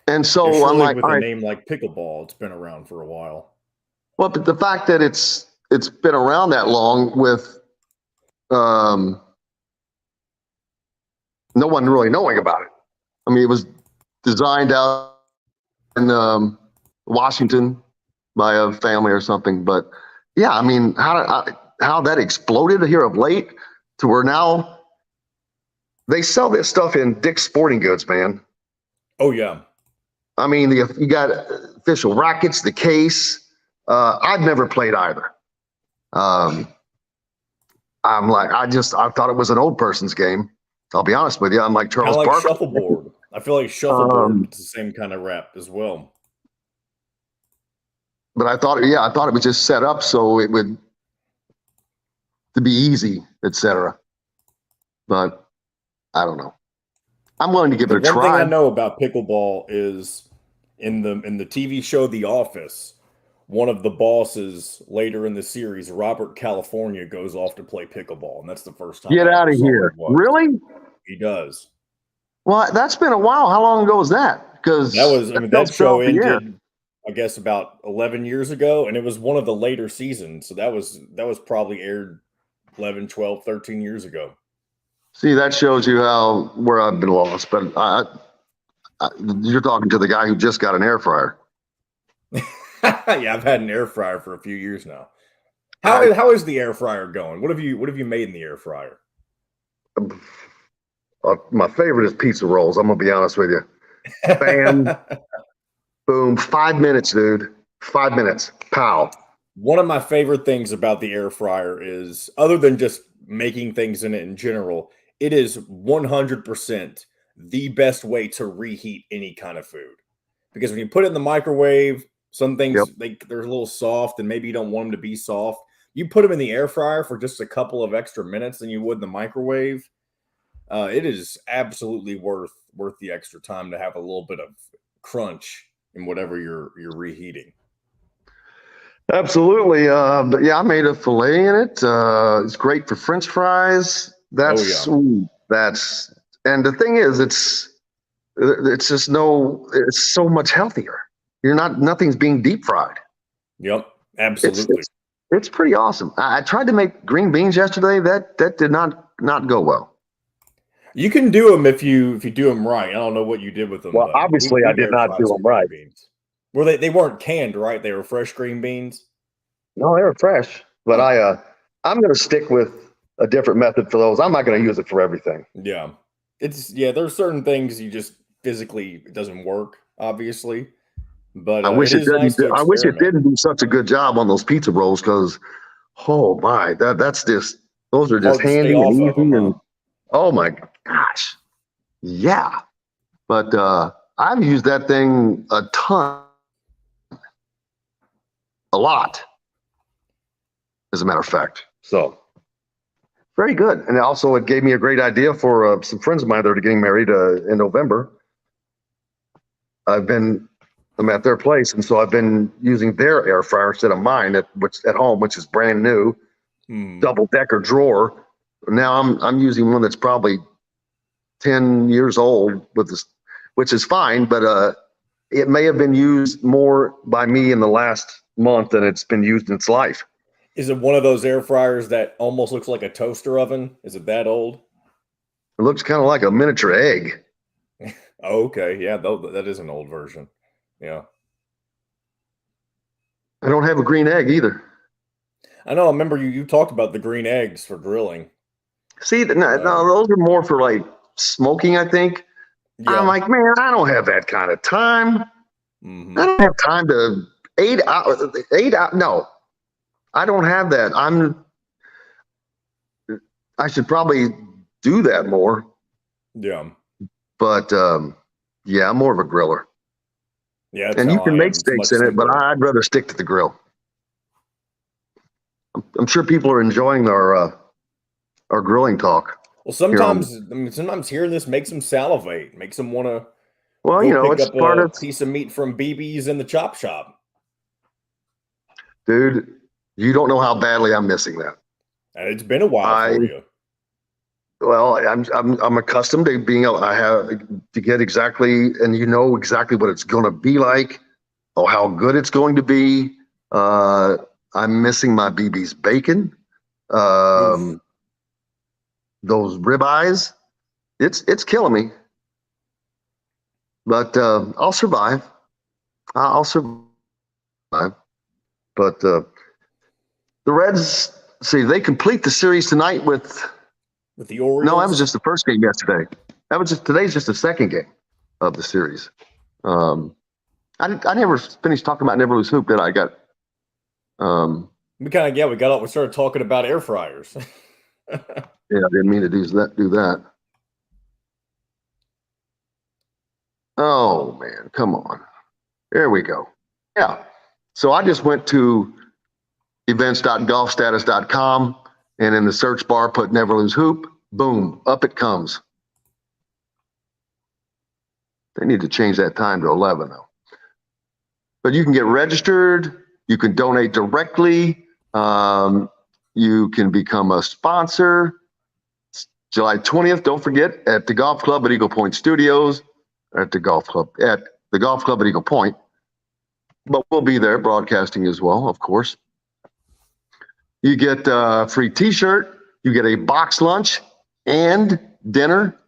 And so I'm like, with a name like pickleball, it's been around for a while. Well, but the fact that it's been around that long with no one really knowing about it. I mean, it was designed out in Washington by a family or something, but yeah, I mean, how that exploded here of late to where now they sell this stuff in Dick's Sporting Goods, man. Oh yeah. I mean, you got official rackets, the case. I've never played either. I'm like, I thought it was an old person's game. I'll be honest with you. I'm like Charles Barkley. Shuffleboard. I feel like shuffleboard is the same kind of rap as well. But I thought it was just set up so it would to be easy, etc. But I don't know. I'm willing to give it a try. One thing I know about pickleball is in the TV show The Office, one of the bosses later in the series, Robert California, goes off to play pickleball, and that's the first time. Get out of here! Really? He does. Well, that's been a while. How long ago was that? Because that show ended, I guess, about 11 years ago, and it was one of the later seasons. So that was probably aired 11, 12, 13 years ago. See, that shows you where I've been lost. But you're talking to the guy who just got an air fryer. Yeah, I've had an air fryer for a few years now. How is the air fryer going? What have you made in the air fryer? My favorite is pizza rolls. I'm gonna be honest with you. Bam, boom, 5 minutes, dude. 5 minutes. Pow. One of my favorite things about the air fryer is, other than just making things in it in general, it is 100% the best way to reheat any kind of food. Because when you put it in the microwave, some things they're a little soft, and maybe you don't want them to be soft. You put them in the air fryer for just a couple of extra minutes than you would in the microwave. It is absolutely worth the extra time to have a little bit of crunch in whatever you're reheating. Absolutely. But yeah, I made a filet in it. It's great for French fries. That's and the thing is, it's just it's so much healthier. Nothing's being deep fried. Yep, absolutely. It's pretty awesome. I tried to make green beans yesterday. That did not go well. You can do them if you do them right. I don't know what you did with them. Well, obviously, I did not do them right. Beans. Well, they weren't canned, right? They were fresh green beans. No, they were fresh. But I'm going to stick with a different method for those. I'm not going to use it for everything. Yeah, there's certain things you just physically it doesn't work, obviously. But I wish it didn't. I wish it didn't do such a good job on those pizza rolls because, oh my, those are just handy and easy and oh my gosh, yeah. But I've used that thing a ton, a lot, as a matter of fact. So very good, and also it gave me a great idea for some friends of mine that are getting married in November. I'm at their place, and so I've been using their air fryer instead of mine at home, which is brand new, double-decker drawer. Now I'm using one that's probably 10 years old with this, which is fine, but it may have been used more by me in the last month than it's been used in its life. Is it one of those air fryers that almost looks like a toaster oven? Is it that old? It looks kind of like a miniature egg. Oh, okay, yeah, that is an old version. Yeah. I don't have a green egg either. I know. I remember you talked about the green eggs for grilling. See, no, those are more for like smoking, I think. Yeah. I'm like, man, I don't have that kind of time. I don't have time to 8 hours. No, I don't have that. I should probably do that more. Yeah. But yeah, I'm more of a griller. Yeah, and you can make steaks in it, but I'd rather stick to the grill. I'm sure people are enjoying our grilling talk. Well, sometimes hearing this makes them salivate, makes them want to. Well, pick it's up part a of piece of meat from BB's in the chop shop. Dude, you don't know how badly I'm missing that. And it's been a while for you. Well, I'm accustomed to being able to get exactly, and exactly what it's going to be like, or how good it's going to be. I'm missing my BB's bacon, those ribeyes. It's killing me, but I'll survive. I'll survive. But the Reds, they complete the series tonight with the Orioles. No, that was just the first game yesterday. Today's just the second game of the series. I never finished talking about Never Lose Hoop, did I? We started talking about air fryers. Yeah, I didn't mean to do that. Oh man, come on. There we go. Yeah. So I just went to events.golfstatus.com and in the search bar put Never Lose Hoop. Boom, up it comes. They need to change that time to 11 though. But you can get registered. You can donate directly. You can become a sponsor. It's July 20th. Don't forget at the golf club at Eagle Point Studios, at the golf club at Eagle Point. But we'll be there broadcasting as well, of course. You get a free T-shirt. You get a box lunch and dinner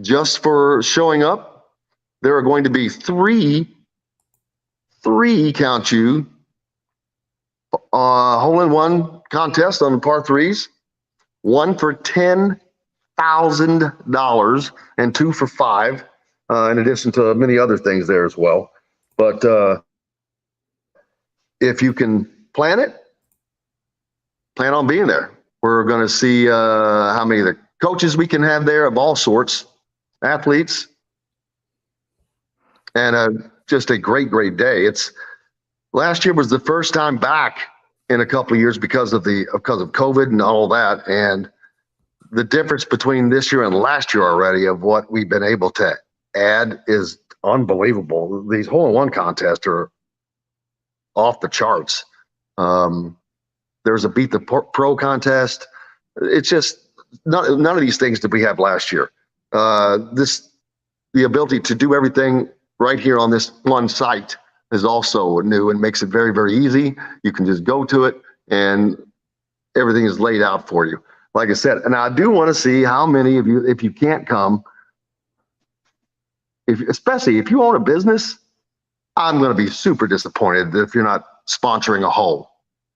just for showing up. There are going to be three count you, hole-in-one contest on the par threes, one for $10,000 and two for $5,000, in addition to many other things there as well. But if you can plan on being there. We're going to see how many of the coaches we can have there of all sorts, athletes, and just a great day. Last year was the first time back in a couple of years because of COVID and all that, and the difference between this year and last year already of what we've been able to add is unbelievable. These hole-in-one contests are off the charts. There's a Beat the Pro contest. It's just none of these things did we have last year. The ability to do everything right here on this one site is also new and makes it very, very easy. You can just go to it and everything is laid out for you. Like I said, and I do want to see how many of you, if you can't come, especially if you own a business, I'm going to be super disappointed if you're not sponsoring a hole.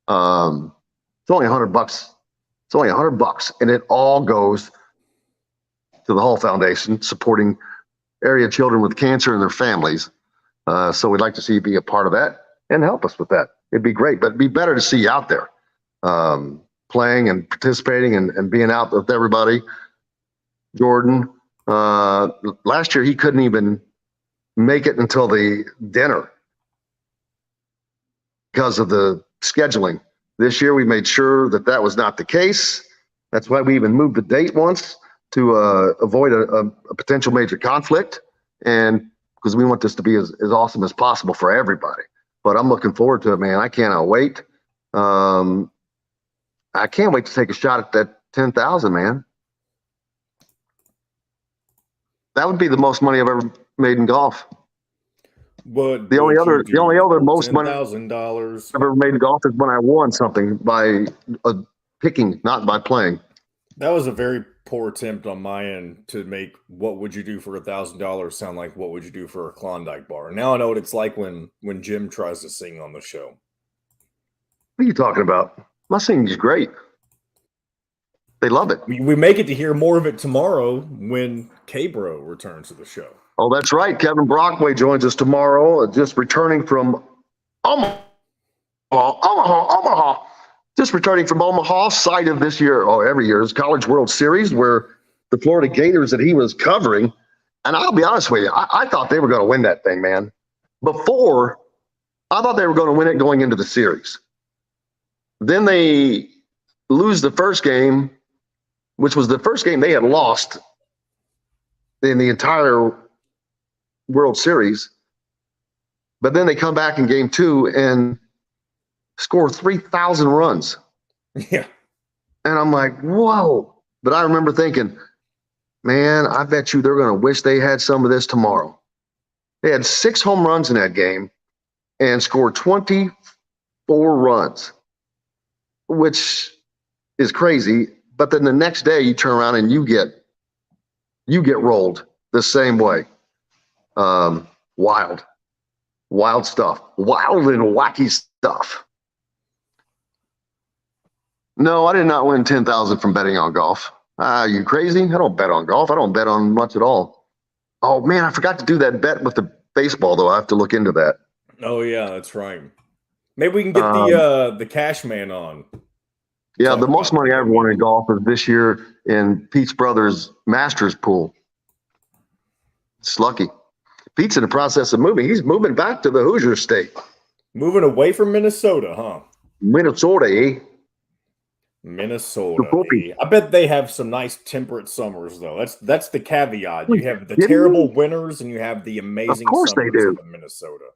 It's only $100. It's only $100, and it all goes to the Hull Foundation, supporting area children with cancer and their families. So we'd like to see you be a part of that and help us with that. It'd be great, but it'd be better to see you out there playing and participating and being out with everybody. Jordan, last year he couldn't even make it until the dinner because of the scheduling. This year we made sure that that was not the case. That's why we even moved the date once to avoid a potential major conflict, and because we want this to be as awesome as possible for everybody. But I'm looking forward to it, man. I cannot wait. I can't wait to take a shot at that 10,000, man. That would be the most money I've ever made in golf. But the only other most money $10,000 I've ever made in golf is when I won something by picking, not by playing. That was a very poor attempt on my end to make "What would you do for $1,000" sound like "What would you do for a Klondike bar." Now I know what it's like when Jim tries to sing on the show. What are you talking about? My singing is great. They love it. We may get to hear more of it tomorrow when K-Bro returns to the show. Oh, that's right. Kevin Brockway joins us tomorrow, just returning from Omaha. Just returning from Omaha, site of this year, every year's College World Series, where the Florida Gators that he was covering. And I'll be honest with you, I thought they were going to win that thing, man. Before, I thought they were going to win it going into the series. Then they lose the first game, which was the first game they had lost in the entire World Series. But then they come back in game 2 and score 3,000 runs. Yeah. And I'm like, whoa. But I remember thinking, man, I bet you they're going to wish they had some of this tomorrow. They had 6 home runs in that game and scored 24 runs, which is crazy. But then the next day you turn around and you get rolled the same way. Wild stuff, wild and wacky stuff. No, I did not win 10,000 from betting on golf. You crazy? I don't bet on golf. I don't bet on much at all. Oh man, I forgot to do that bet with the baseball though. I have to look into that. Oh yeah, that's right. Maybe we can get the cash man on. Yeah, the most money I ever won in golf was this year in Pete's brother's Masters pool. It's lucky. Pete's in the process of moving. He's moving back to the Hoosier state. Moving away from Minnesota, huh? Minnesota, eh? Minnesota. Eh? I bet they have some nice temperate summers, though. That's the caveat. You have the terrible winters and you have the amazing summers in Minnesota.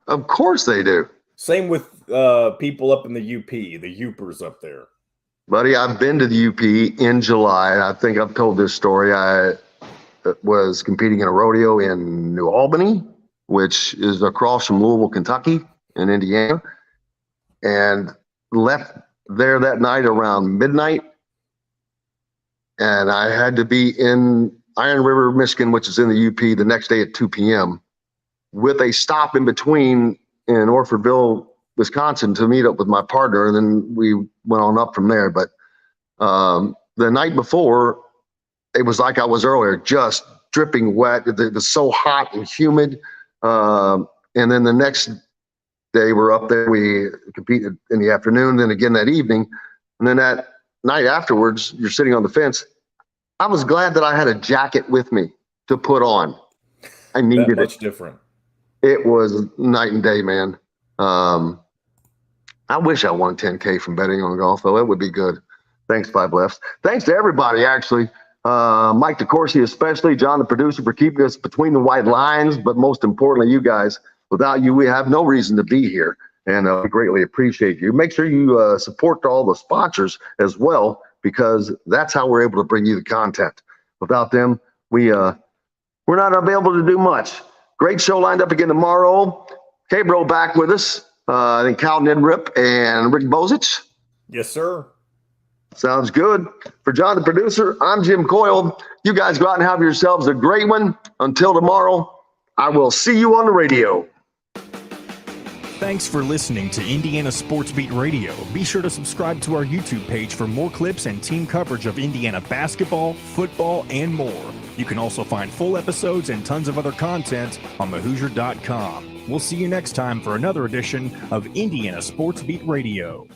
Of course they do. Same with people up in the UP, the Upers up there. Buddy, I've been to the UP in July. I think I've told this story. I was competing in a rodeo in New Albany, which is across from Louisville, Kentucky, in Indiana, and left there that night around midnight. And I had to be in Iron River, Michigan, which is in the UP, the next day at 2 p.m. with a stop in between in Orfordville, Wisconsin, to meet up with my partner. And then we went on up from there. But the night before, it was like I was earlier, just dripping wet. It was so hot and humid. And then the next day we're up there, we competed in the afternoon, then again that evening. And then that night afterwards, you're sitting on the fence. I was glad that I had a jacket with me to put on. I needed much different. It was night and day, man. I wish I won 10K from betting on golf, though. It would be good. Thanks, Five Lefts. Thanks to everybody, actually. Mike DeCourcy especially, John the producer, for keeping us between the white lines, but most importantly, you guys. Without you, we have no reason to be here, and we greatly appreciate you. Make sure you support all the sponsors as well. because that's how we're able to bring you the content. Without them, we're not available to do much. Great show lined up again tomorrow. K-Bro back with us. I think Cal Nidrip and Rick Bozich. Yes, sir. Sounds good. For John, the producer, I'm Jim Coyle. You guys go out and have yourselves a great one. Until tomorrow, I will see you on the radio. Thanks for listening to Indiana Sports Beat Radio. Be sure to subscribe to our YouTube page for more clips and team coverage of Indiana basketball, football, and more. You can also find full episodes and tons of other content on thehoosier.com. We'll see you next time for another edition of Indiana Sports Beat Radio.